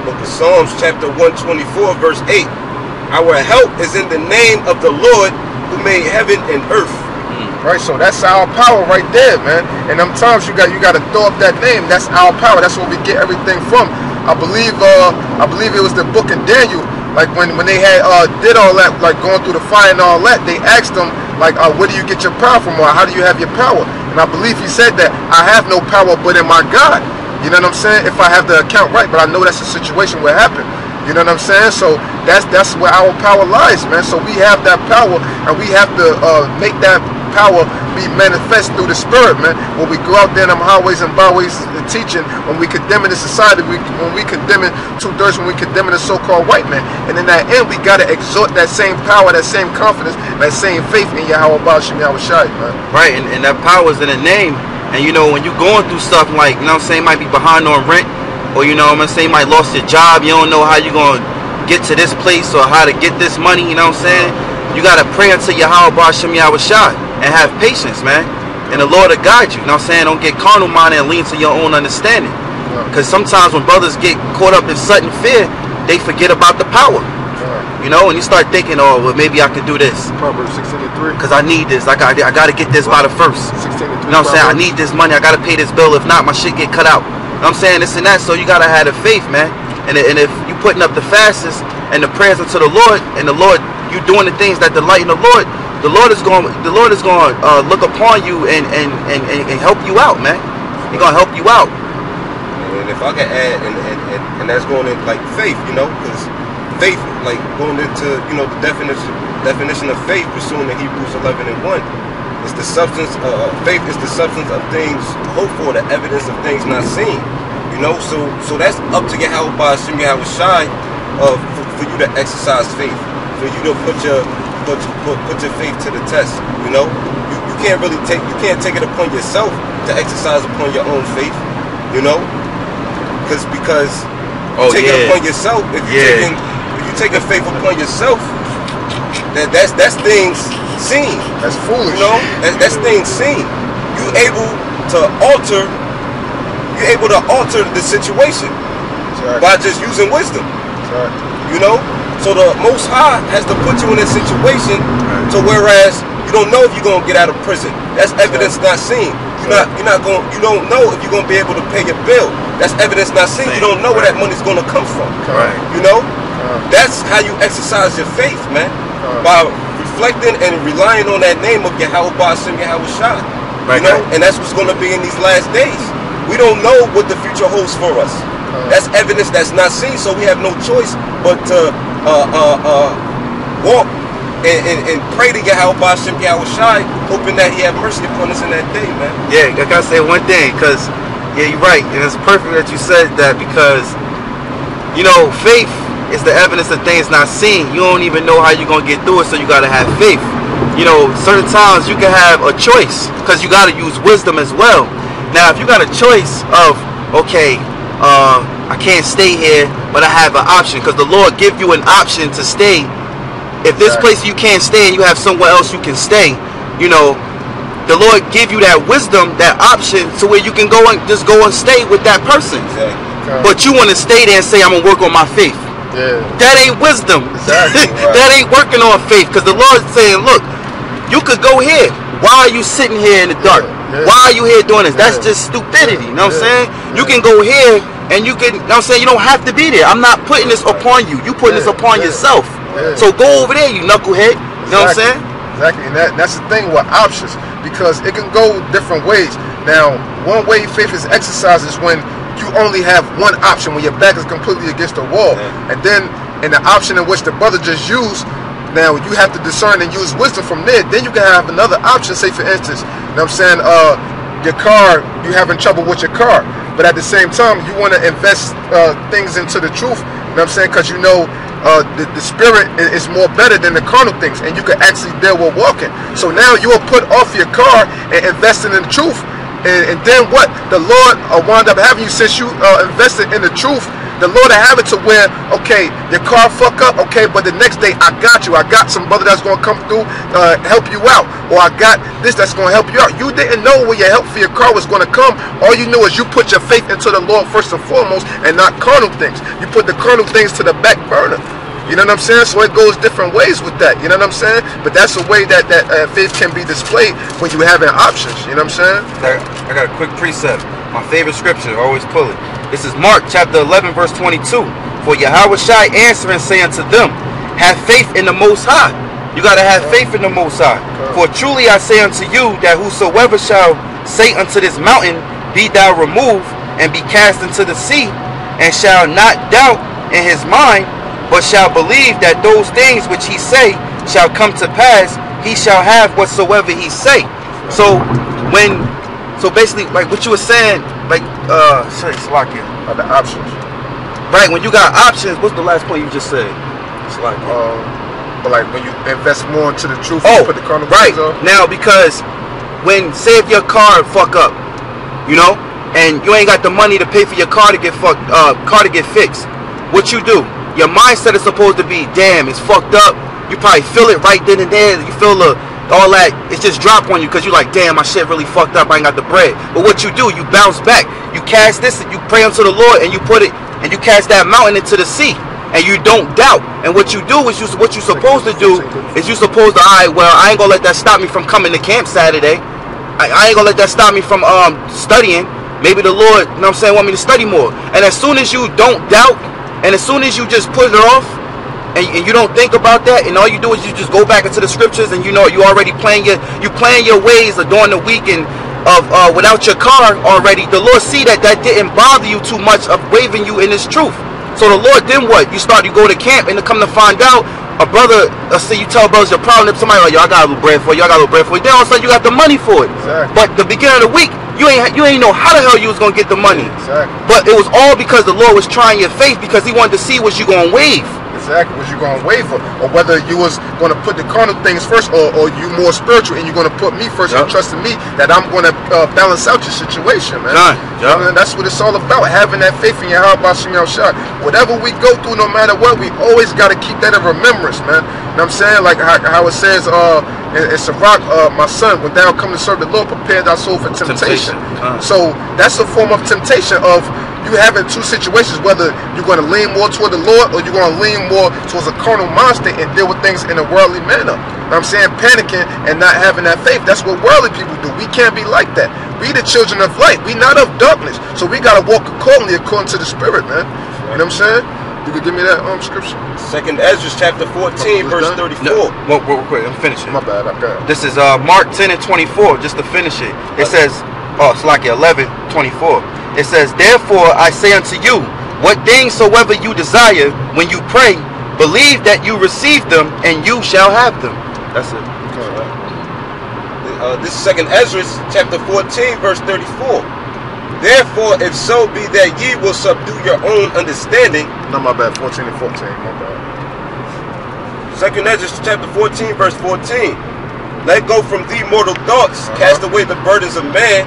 Book of Psalms chapter 124 verse 8. Our help is in the name of the Lord who made heaven and earth. Right, so that's our power right there, man. And them times you got to throw up that name. That's our power. That's where we get everything from. I believe it was the book in Daniel. Like when they had did all that, like going through the fire and all that, they asked them like, where do you get your power from, or how do you have your power? And I believe he said that I have no power but in my God. You know what I'm saying? If I have the account right, but I know that's a situation where it happened. You know what I'm saying? So that's where our power lies, man. So we have that power, and we have to make that power be manifest through the Spirit, man. When we go out there in them highways and byways teaching, when we condemning the society, when we condemning two-thirds, when we condemning the so-called white man, and in that end, we gotta exhort that same power, that same confidence, that same faith in Yahweh Bashim Yahweh Shai, man. Right, and that power is in the name. And you know, when you're going through stuff like, you know what I'm saying, might be behind on rent, or you know what I'm saying, you might lost your job, you don't know how you're going to get to this place or how to get this money, you know what I'm saying? You got to pray unto Yahweh Bashim Yahweh Shai and have patience, man. And the Lord will guide you, you know what I'm saying? Don't get carnal minded and lean to your own understanding. Because sometimes when brothers get caught up in sudden fear, they forget about the power. You know, and you start thinking, oh, well, maybe I can do this. Proverbs 16:3. Because I need this. I got to get this by the first. 16:3. You know what I'm saying? I need this money. I got to pay this bill. If not, my shit get cut out. You know what I'm saying? This and that. So you got to have the faith, man. And if you putting up the fastest and the prayers unto the Lord, and the Lord, you doing the things that delight in the Lord is going to look upon you and help you out, man. He's going to help you out. And if I can add, and that's going in like faith, you know, because faith, like going into, you know, the definition of faith, pursuing the Hebrews 11:1. It's the substance of faith is the substance of things hoped for, the evidence of things not seen. You know, so that's up to Yahweh Bashim Yahweh Shai for you to exercise faith, for you to put your faith to the test. You know, you can't really take it upon yourself to exercise upon your own faith. You know, because take it upon yourself. If you taking faith upon yourself, that's things seen. That's foolish. You know, that's things seen. You're able to alter the situation by just using wisdom. You know, so the Most High has to put you in a situation to whereas you don't know if you're gonna get out of prison. That's evidence not seen. You don't know if you're gonna be able to pay your bill. That's evidence not seen. You don't know where that money's gonna come from. You know, that's how you exercise your faith, man. By reflecting and relying on that name of Yahweh Bashim Yahweh Shai. You know, and that's what's gonna be in these last days. We don't know what the future holds for us. That's evidence that's not seen, so we have no choice but to walk and pray to Yahweh Bashim Yahweh Shai, hoping that He have mercy upon us in that day, man. Yeah, I gotta say one thing, because you're right, and it's perfect that you said that, because you know, faith is the evidence of things not seen. You don't even know how you're gonna get through it, so you gotta have faith. You know, certain times you can have a choice, because you gotta use wisdom as well. Now, if you got a choice of, okay, I can't stay here, but I have an option, because the Lord give you an option to stay. If this place you can't stay and you have somewhere else you can stay, you know, the Lord give you that wisdom, that option, to where you can go and just go and stay with that person. But you want to stay there and say, I'm going to work on my faith. That ain't wisdom. That ain't working on faith, because the Lord's saying, look, you could go here. Why are you sitting here in the dark? Why are you here doing this? That's just stupidity. You know what I'm saying? You can go here and you can, you know what I'm saying? You don't have to be there. I'm not putting this upon you. You putting this upon yourself. So go over there, you knucklehead. You know what I'm saying? Exactly. And that's the thing with options, because it can go different ways. Now, one way faith is exercised is when you only have one option, when your back is completely against the wall. And then in the option in which the brother just used, now you have to discern and use wisdom from there. Then you can have another option. Say for instance, you know what I'm saying, your car, you having trouble with your car, but at the same time you want to invest things into the truth. You know what I'm saying? Because you know the spirit is more better than the carnal things, and you can actually deal with walking. So now you will put off your car and invest in the truth. And then what? The Lord wound up having you, since you invested in the truth, the Lord will have it to where, okay, your car fuck up, okay, but the next day I got you. I got some brother that's going to come through, help you out. Or I got this that's going to help you out. You didn't know where your help for your car was going to come. All you knew is you put your faith into the Lord first and foremost, and not carnal things. You put the carnal things to the back burner. You know what I'm saying? So it goes different ways with that. You know what I'm saying? But that's a way that faith can be displayed when you having options. You know what I'm saying? I got a quick precept. My favorite scripture, always pull it. This is Mark chapter 11 verse 22. For Yahweh Shai answering, say unto them, have faith in the Most High. You got to have faith in the Most High. For truly I say unto you, that whosoever shall say unto this mountain, be thou removed, and be cast into the sea, and shall not doubt in his mind, but shall believe that those things which he say shall come to pass, he shall have whatsoever he say. So basically, like what you were saying, like Slakia. The options. Right, when you got options, what's the last point you just said? Slakia. But like when you invest more into the truth, oh, you put the carnal right. things off. Now, because when, say if your car fuck up, you know, and you ain't got the money to pay for your car to get fixed, what you do? Your mindset is supposed to be, damn, it's fucked up. You probably feel it right then and there. You feel all that, it's just drop on you because you're like, damn, my shit really fucked up, I ain't got the bread. But what you do, you bounce back. You cast this, you pray unto the Lord, and you put it, and you cast that mountain into the sea. And you don't doubt. And what you do is what you're supposed to do is you're supposed to, all right, well, I ain't gonna let that stop me from coming to camp Saturday. I ain't gonna let that stop me from studying. Maybe the Lord, you know what I'm saying, want me to study more. And as soon as you don't doubt, and as soon as you just put it off, and you don't think about that, and all you do is you just go back into the scriptures, and you know you already playing your ways during the week and without your car already. The Lord see that didn't bother you too much of waving you in His truth. So the Lord then what? You go to camp, and to come to find out, a brother, say you tell brothers your problem, somebody like, yo, I got a little bread for you, I got a little bread for you. Then all of a sudden you got the money for it. Exactly. But the beginning of the week, you ain't know how the hell you was gonna get the money. Exactly. But it was all because the Lord was trying your faith, because He wanted to see was you gonna wave. Exactly, was you going to waver, or whether you was going to put the carnal things first, or you more spiritual and you're going to put me first, and trusting me that I'm going to balance out your situation, man. And that's what it's all about, having that faith in your heart. Whatever we go through, no matter what, we always got to keep that in remembrance, man. You know what I'm saying? Like how it says in Sirach, my son, when thou come to serve the Lord, prepare thy soul for temptation. So that's a form of temptation of you having two situations, whether you're going to lean more toward the Lord or you're going to lean more towards a carnal mind state and deal with things in a worldly manner. You know what I'm saying? Panicking and not having that faith. That's what worldly people do. We can't be like that. We the children of light. We not of darkness. So we got to walk accordingly according to the Spirit, man. You know what I'm saying? You could give me that scripture? 2nd Ezra chapter 14, verse 34. No, real quick, I'm finishing. My bad, okay. This is Mark 10 and 24, just to finish it. It says, it's like 11, 24. It says, therefore I say unto you, what things soever you desire, when you pray, believe that you receive them, and you shall have them. That's it. This is 2nd Ezra chapter 14, verse 34. Therefore, if so be that ye will subdue your own understanding. No, my bad, 14 and 14, my bad. 2nd Ezra chapter 14, verse 14. Let go from thee mortal thoughts, cast away the burdens of man,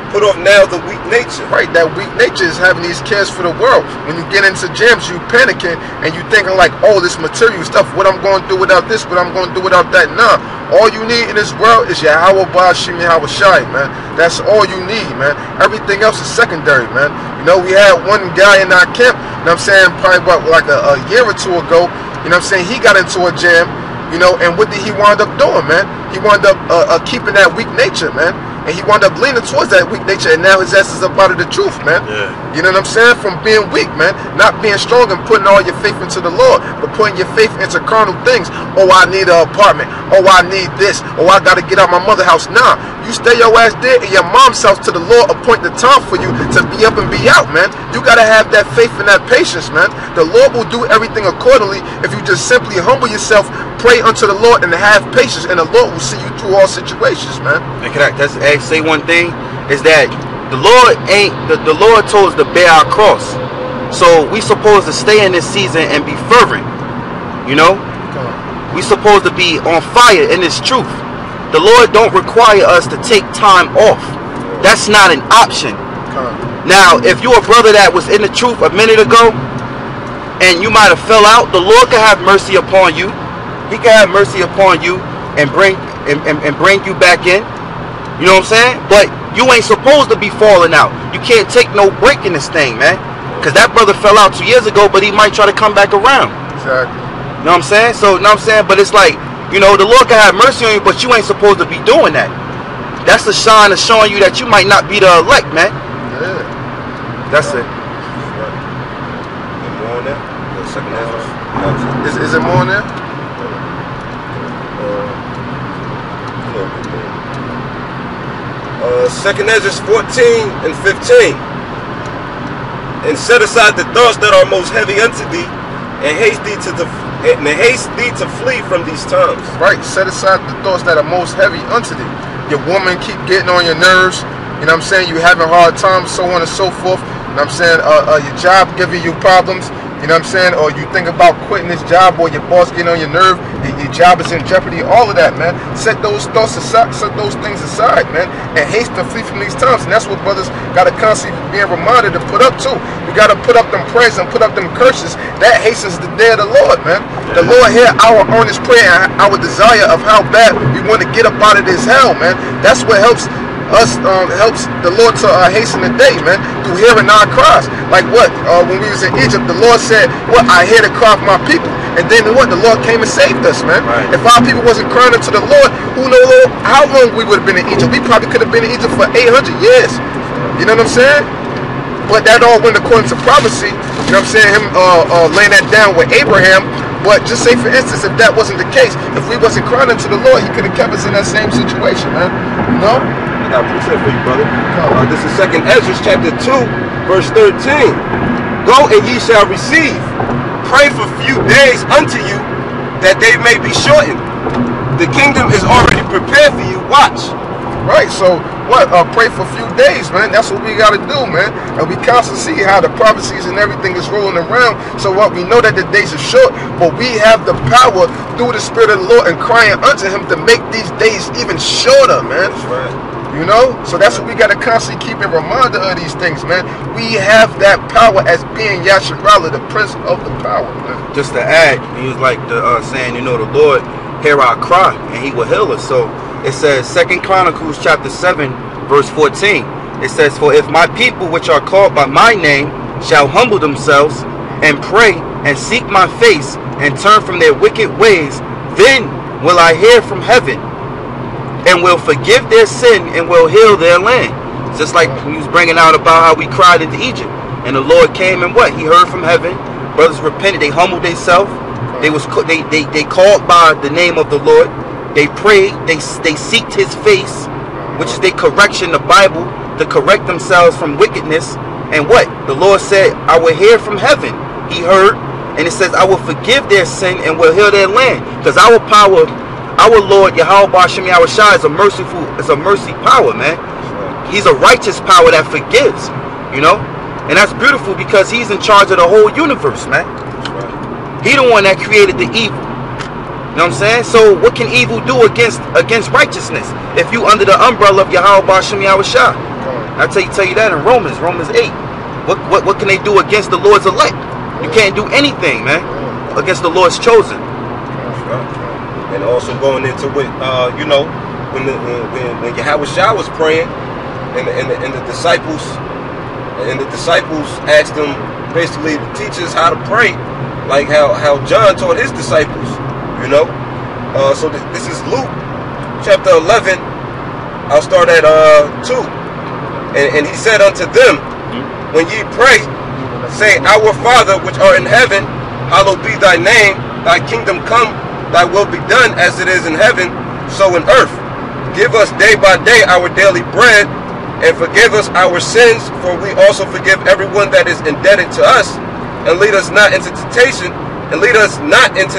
put off now the weak nature. Right, that weak nature is having these cares for the world. When you get into jams, you panicking and you thinking like, oh, this material stuff, what I'm going to do without this, what I'm going to do without that. Nah, all you need in this world is Yahweh Ba'ashim Yahweh Shai, man. That's all you need, man. Everything else is secondary, man. You know, we had one guy in our camp, you know what I'm saying, probably about like a year or two ago, you know what I'm saying, he got into a jam, you know, and what did he wind up doing, man? He wound up keeping that weak nature, man. And he wound up leaning towards that weak nature, and now his ass is up out of the truth, man. Yeah. You know what I'm saying? From being weak, man. Not being strong and putting all your faith into the Lord, but putting your faith into carnal things. Oh, I need an apartment. Oh, I need this. Oh, I got to get out my mother's house. Nah, you stay your ass there in your mom's house till the Lord appoint the time for you to be up and be out, man. You got to have that faith and that patience, man. The Lord will do everything accordingly if you just simply humble yourself, pray unto the Lord, and have patience, and the Lord will see you through all situations, man. And can I say one thing? Is that the Lord the Lord told us to bear our cross. So we supposed to stay in this season and be fervent. You know? We supposed to be on fire in this truth. The Lord don't require us to take time off. That's not an option. Now, if you're a brother that was in the truth a minute ago and you might have fell out, the Lord can have mercy upon you. He can have mercy upon you and bring you back in. You know what I'm saying? But you ain't supposed to be falling out. You can't take no break in this thing, man. Because that brother fell out 2 years ago, but he might try to come back around. Exactly. You know what I'm saying? So, you know what I'm saying? But it's like, you know, the Lord can have mercy on you, but you ain't supposed to be doing that. That's a sign of showing you that you might not be the elect, man. Yeah. That's it. More on that? Is it more on there? Second Ezra 14 and 15. and set aside the thoughts that are most heavy unto thee, and haste thee to flee from these times. Right, set aside the thoughts that are most heavy unto thee. Your woman keep getting on your nerves, you know what I'm saying? You having hard times, so on and so forth. You know what I'm saying? Your job giving you problems, you know what I'm saying? Or you think about quitting this job, or your boss getting on your nerve, your job is in jeopardy, all of that, man. Set those thoughts aside, set those things aside, man, and haste to flee from these times. And that's what brothers gotta constantly being reminded to put up too. We gotta put up them prayers and put up them curses. That hastens the day of the Lord, man. The Lord hear our earnest prayer and our desire of how bad we want to get up out of this hell, man. That's what helps us, helps the Lord to hasten the day, man, through hearing our cries. Like what? When we was in Egypt, the Lord said, what? I hear the cry of my people. And then what? The Lord came and saved us, man. Right. If our people wasn't crying unto the Lord, who knows how long we would have been in Egypt? We probably could have been in Egypt for 800 years. You know what I'm saying? But that all went according to prophecy. You know what I'm saying? Him laying that down with Abraham. But just say, for instance, if that wasn't the case, if we wasn't crying unto the Lord, he could have kept us in that same situation, man. You know? I got what you said for you, brother. This is 2nd Ezra chapter 2, verse 13. Go and ye shall receive. Pray for few days unto you, that they may be shortened. The kingdom is already prepared for you. Watch. Right, so what? Pray for a few days, man. That's what we got to do, man. And we constantly see how the prophecies and everything is rolling around. So what? We know that the days are short, but we have the power through the Spirit of the Lord and crying unto Him to make these days even shorter, man. That's right. You know? So that's what we got to constantly keep in reminder of these things, man. We have that power as being Yasharala, the Prince of the power, man. Just to add, he was like saying, you know, the Lord hear our cry and He will heal us. So it says 2nd Chronicles chapter 7 verse 14. It says, for if my people which are called by my name shall humble themselves and pray and seek my face and turn from their wicked ways, then will I hear from heaven and will forgive their sin and will heal their land. Just like he was bringing out about how we cried into Egypt, and the Lord came and what? He heard from heaven. Brothers repented. They humbled themselves. They called by the name of the Lord. They prayed. They seeked His face, which is their correction, the Bible, to correct themselves from wickedness. And what? The Lord said, I will hear from heaven. He heard, and it says, I will forgive their sin and will heal their land. Because our power, our Lord Yahweh Bashem Yahushua is a mercy power, man. He's a righteous power that forgives, you know. And that's beautiful because He's in charge of the whole universe, man. He the one that created the evil. You know what I'm saying? So what can evil do against righteousness if you under the umbrella of Yahweh Bashem Yahushua? I tell you that in Romans 8. What can they do against the Lord's elect? You can't do anything, man, against the Lord's chosen. And also going into what you know, when Yahushua was praying, and the disciples asked him, basically to teach us how to pray, like how John taught his disciples, you know. So this is Luke chapter 11. I'll start at 2. And he said unto them, when ye pray, say, Our Father which art in heaven, hallowed be thy name, thy kingdom come, thy will be done as it is in heaven, so in earth. Give us day by day our daily bread, and forgive us our sins, for we also forgive everyone that is indebted to us. And lead us not into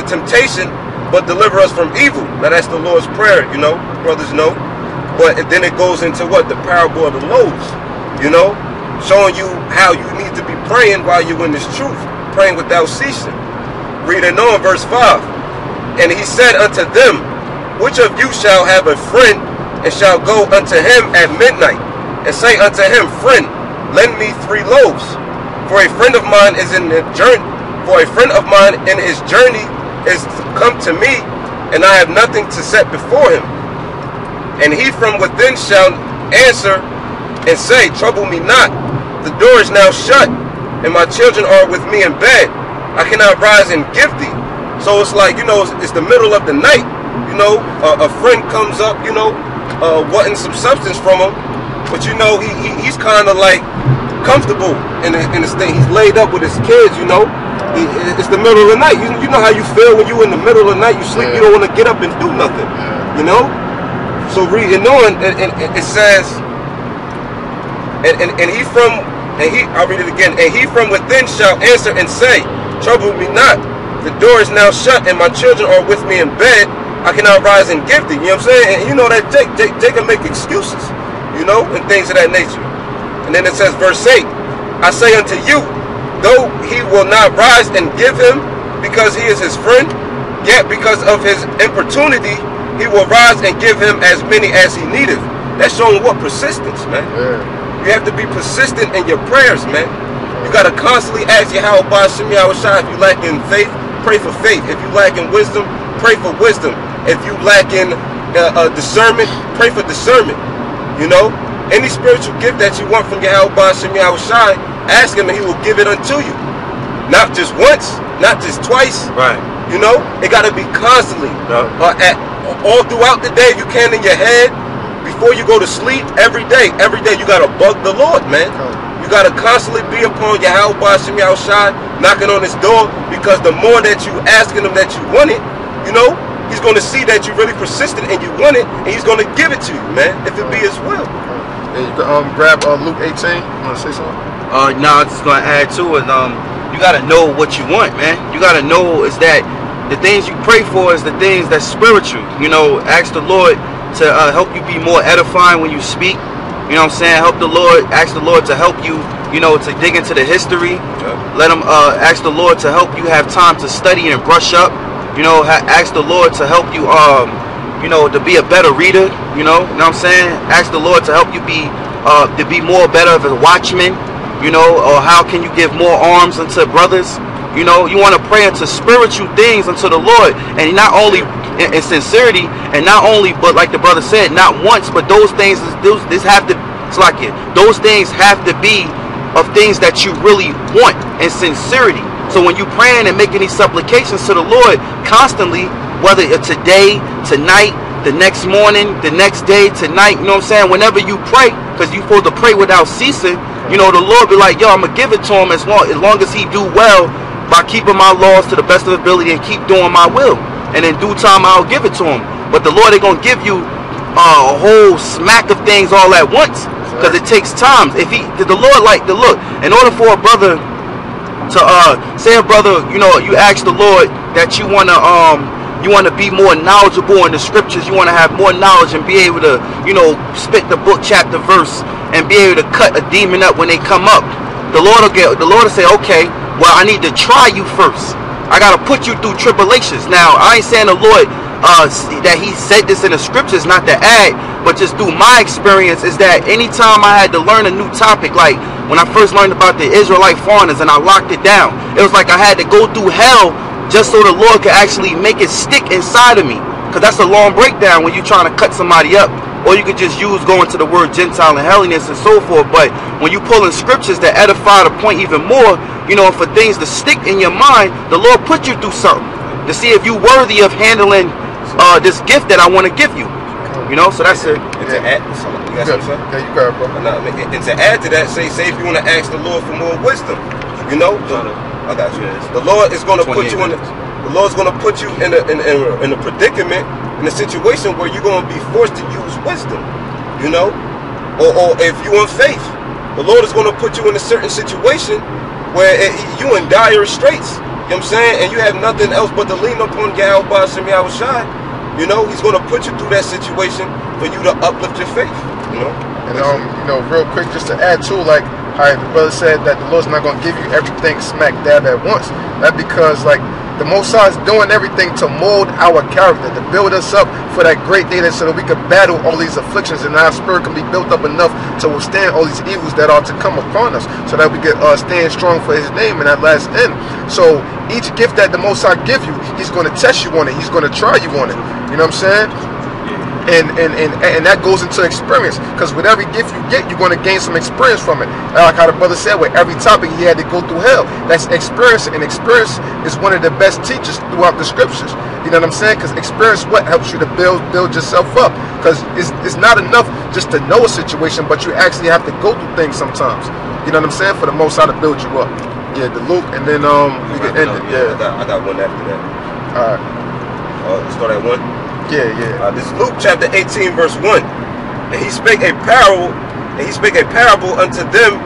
temptation, but deliver us from evil. Now that's the Lord's Prayer, you know, brothers know. But then it goes into what? The parable of the loaves, you know, showing you how you need to be praying while you're in this truth, praying without ceasing. Reading on verse 5. And he said unto them, which of you shall have a friend, and shall go unto him at midnight, and say unto him, Friend, lend me 3 loaves. For a friend of mine is in his journey is come to me, and I have nothing to set before him. And he from within shall answer and say, Trouble me not, the door is now shut, and my children are with me in bed. I cannot rise and give thee. So it's like, you know, it's the middle of the night. You know, a friend comes up, you know, wanting some substance from him, but you know, he's kind of like comfortable in this thing. He's laid up with his kids, you know. It's the middle of the night. You know how you feel when you in the middle of the night, you sleep, you don't want to get up and do nothing, you know. So reading on, and it says, and I'll read it again. And he from within shall answer and say, trouble me not. The door is now shut, and my children are with me in bed. I cannot rise and give thee. You know what I'm saying? And you know that Jacob make excuses, you know, and things of that nature. And then it says, verse 8, I say unto you, though he will not rise and give him, because he is his friend, yet because of his importunity, he will rise and give him as many as he needeth. That's showing what? Persistence, man. Yeah. You have to be persistent in your prayers, man. You got to constantly ask Yahweh Shem Yahushua. If you lack in faith, pray for faith. If you lack in wisdom, pray for wisdom. If you lack in discernment, pray for discernment. You know, any spiritual gift that you want from Yahweh Shem Yahushua, ask him and he will give it unto you. Not just once, not just twice. Right. You know, it got to be constantly. All throughout the day, if you can, in your head. Before you go to sleep, every day you got to bug the Lord, man. You got to constantly be upon Yahweh Shem Yahushua, knocking on his door, because the more that you asking him that you want it, you know, he's going to see that you're really persistent and you want it, and he's going to give it to you, man, if it be his will. Yeah, you can grab Luke 18. You want to say something? No, I'm just going to add to it. You got to know what you want, man. You got to know is that the things you pray for is the things that's spiritual. You know, ask the Lord to help you be more edifying when you speak. You know what I'm saying? Ask the Lord to help you, you know, to dig into the history. Yeah. Let him ask the Lord to help you have time to study and brush up. You know, ask the Lord to help you, you know, to be a better reader. You know what I'm saying? Ask the Lord to help you be more better of a watchman. You know, or how can you give more arms unto brothers? You know, you want to pray into spiritual things unto the Lord, and not only in sincerity, and not only, but like the brother said, not once, but those things, those have to, it's like it. Those things have to be of things that you really want in sincerity. So when you praying and making these supplications to the Lord constantly, whether it's today, tonight, the next morning, the next day, tonight, you know what I'm saying? Whenever you pray, because you're supposed to pray without ceasing, you know, the Lord be like, yo, I'm gonna give it to him as long as he do well by keeping my laws to the best of ability and keep doing my will. And in due time, I'll give it to him. But the Lord ain't gonna give you a whole smack of things all at once, because it takes time. If the Lord like to look, in order for a brother to say a brother, you know, you ask the Lord that you wanna be more knowledgeable in the scriptures, you wanna have more knowledge and be able to, you know, spit the book, chapter, verse, and be able to cut a demon up when they come up. The Lord will say, okay, well, I need to try you first. I got to put you through tribulations. Now, I ain't saying the Lord that he said this in the scriptures, not to add, but just through my experience is that anytime I had to learn a new topic, like when I first learned about the Israelite foreigners and I locked it down, it was like I had to go through hell just so the Lord could actually make it stick inside of me. Because that's a long breakdown when you're trying to cut somebody up. Or you could just use going to the word Gentile and helliness and so forth. But when you pull in scriptures that edify the point even more, you know, for things to stick in your mind, the Lord put you through something to see if you're worthy of handling this gift that I want to give you. You know, so that's it. And to add, you got something, yeah, you got it, bro. And to add to that, say if you want to ask the Lord for more wisdom, you know, I got you. The Lord is going to put you in. The Lord's going to put you in a predicament, in a situation where you're going to be forced to use wisdom, you know, or if you in faith, the Lord is going to put you in a certain situation where you in dire straits, you know what I'm saying, and you have nothing else but to lean upon Yahweh Shem Yahushua. You know, he's going to put you through that situation for you to uplift your faith, you know. And you know, real quick, just to add to, like how the brother said that the Lord's not going to give you everything smack dab at once. That's because, like, the Most High is doing everything to mold our character, to build us up for that great day, so that we can battle all these afflictions and our spirit can be built up enough to withstand all these evils that are to come upon us, so that we can stand strong for his name in that last end. So each gift that the Most High give you, he's going to test you on it. He's going to try you on it. You know what I'm saying? And that goes into experience, because with every gift you get, you're going to gain some experience from it. Like how the brother said, with every topic he had to go through hell. That's experience, and experience is one of the best teachers throughout the scriptures. You know what I'm saying? Because experience what helps you to build yourself up. Because it's not enough just to know a situation, but you actually have to go through things sometimes. You know what I'm saying? For the Most High to build you up. Yeah, the Luke, and then we can end it. Yeah, I got one after that. All right. Start at 1. Yeah. This is Luke chapter 18 verse 1. And he spake a parable unto them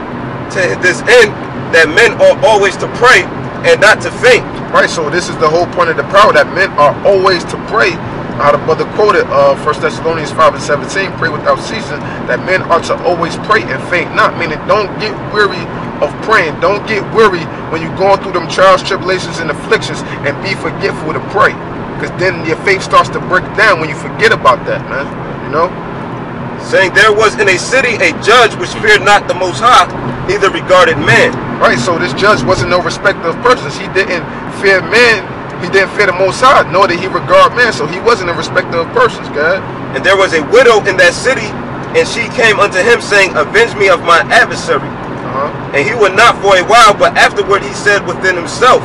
to this end, that men ought always to pray and not to faint. Right, so this is the whole point of the power, that men are always to pray. How the brother quoted 1 Thessalonians 5:17, pray without ceasing, that men are to always pray and faint not, meaning don't get weary of praying. Don't get weary when you're going through them trials, tribulations, and afflictions, and be forgetful to pray. Because then your faith starts to break down when you forget about that, man. You know? Saying there was in a city a judge which feared not the Most High, neither regarded man. Right, so this judge wasn't no respecter of persons. He didn't fear man. He didn't fear the Most High, nor did he regard man. So he wasn't a respecter of persons, God. And there was a widow in that city, and she came unto him, saying, avenge me of my adversary. And he would not for a while, but afterward he said within himself,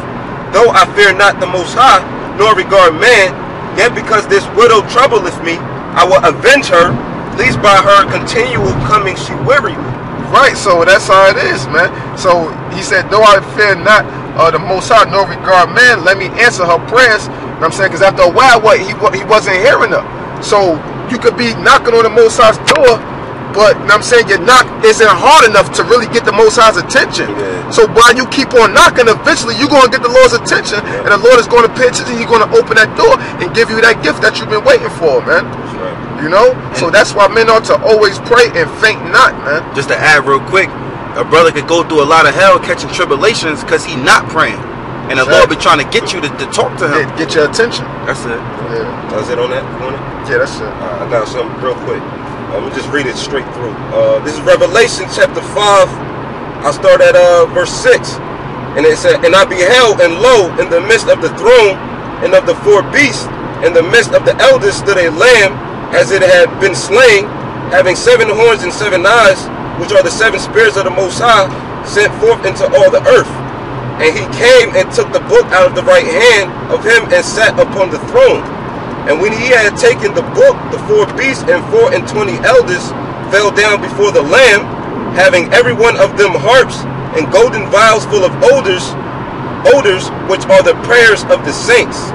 though I fear not the Most High, nor regard man, yet because this widow troubleth me, I will avenge her, lest by her continual coming she weary me. Right, so that's how it is, man. So he said, though I fear not the Most High, nor regard man, let me answer her prayers. You know what I'm saying? Because after a while, he wasn't hearing her. So you could be knocking on the Most High's door, but you know what I'm saying, your knock isn't hard enough to really get the Most High's attention. Yeah. So while you keep on knocking, eventually you're going to get the Lord's attention, and the Lord is going to pay attention. He's going to open that door and give you that gift that you've been waiting for, man. That's right. You know? So that's why men ought to always pray and faint not, man. Just to add real quick, a brother could go through a lot of hell catching tribulations because he not praying. And the Lord be trying to get you to talk to him. Get your attention. That's it. Yeah. That's it on that? Yeah, that's it. I got something real quick. I'm going to just read it straight through. This is Revelation chapter 5. I'll start at verse 6. And it said, and I beheld, and lo, in the midst of the throne and of the four beasts, in the midst of the elders stood a lamb, as it had been slain, having 7 horns and 7 eyes, which are the 7 spirits of the Most High, sent forth into all the earth. And he came and took the book out of the right hand of him and sat upon the throne. And when he had taken the book, the 4 beasts and 24 elders fell down before the Lamb, having every one of them harps and golden vials full of odors, which are the prayers of the saints.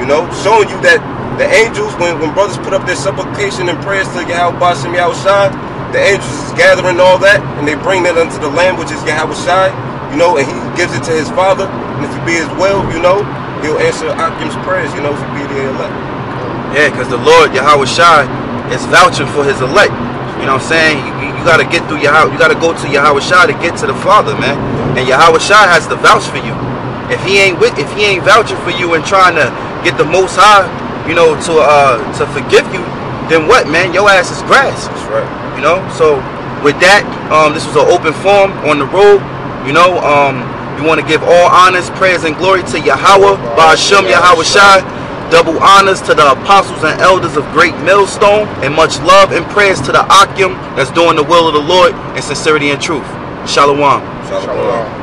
You know, showing you that the angels, when brothers put up their supplication and prayers to Yahweh Bashem Yahushai, the angels is gathering all that, and they bring that unto the Lamb, which is Yahweh Shai, you know, and he gives it to his Father. And if it be his will, you know, he'll answer Akim's prayers, you know, if it be the elect. Yeah, because the Lord, Yahweh Shai, is vouching for his elect. You know what I'm saying? You got to get through Yahweh. You got to go to Yahweh Shai to get to the Father, man. And Yahweh Shai has to vouch for you. If he ain't vouching for you and trying to get the Most High, you know, to forgive you, then what, man? Your ass is grass. That's right. You know. So with that, this was an open forum on the road. You know, we want to give all honors, prayers, and glory to Yahweh, Ba'ashem Yahweh Shai. Double honors to the apostles and elders of Great Millstone, and much love and prayers to the Akim that's doing the will of the Lord in sincerity and truth. Shalom. Shalom.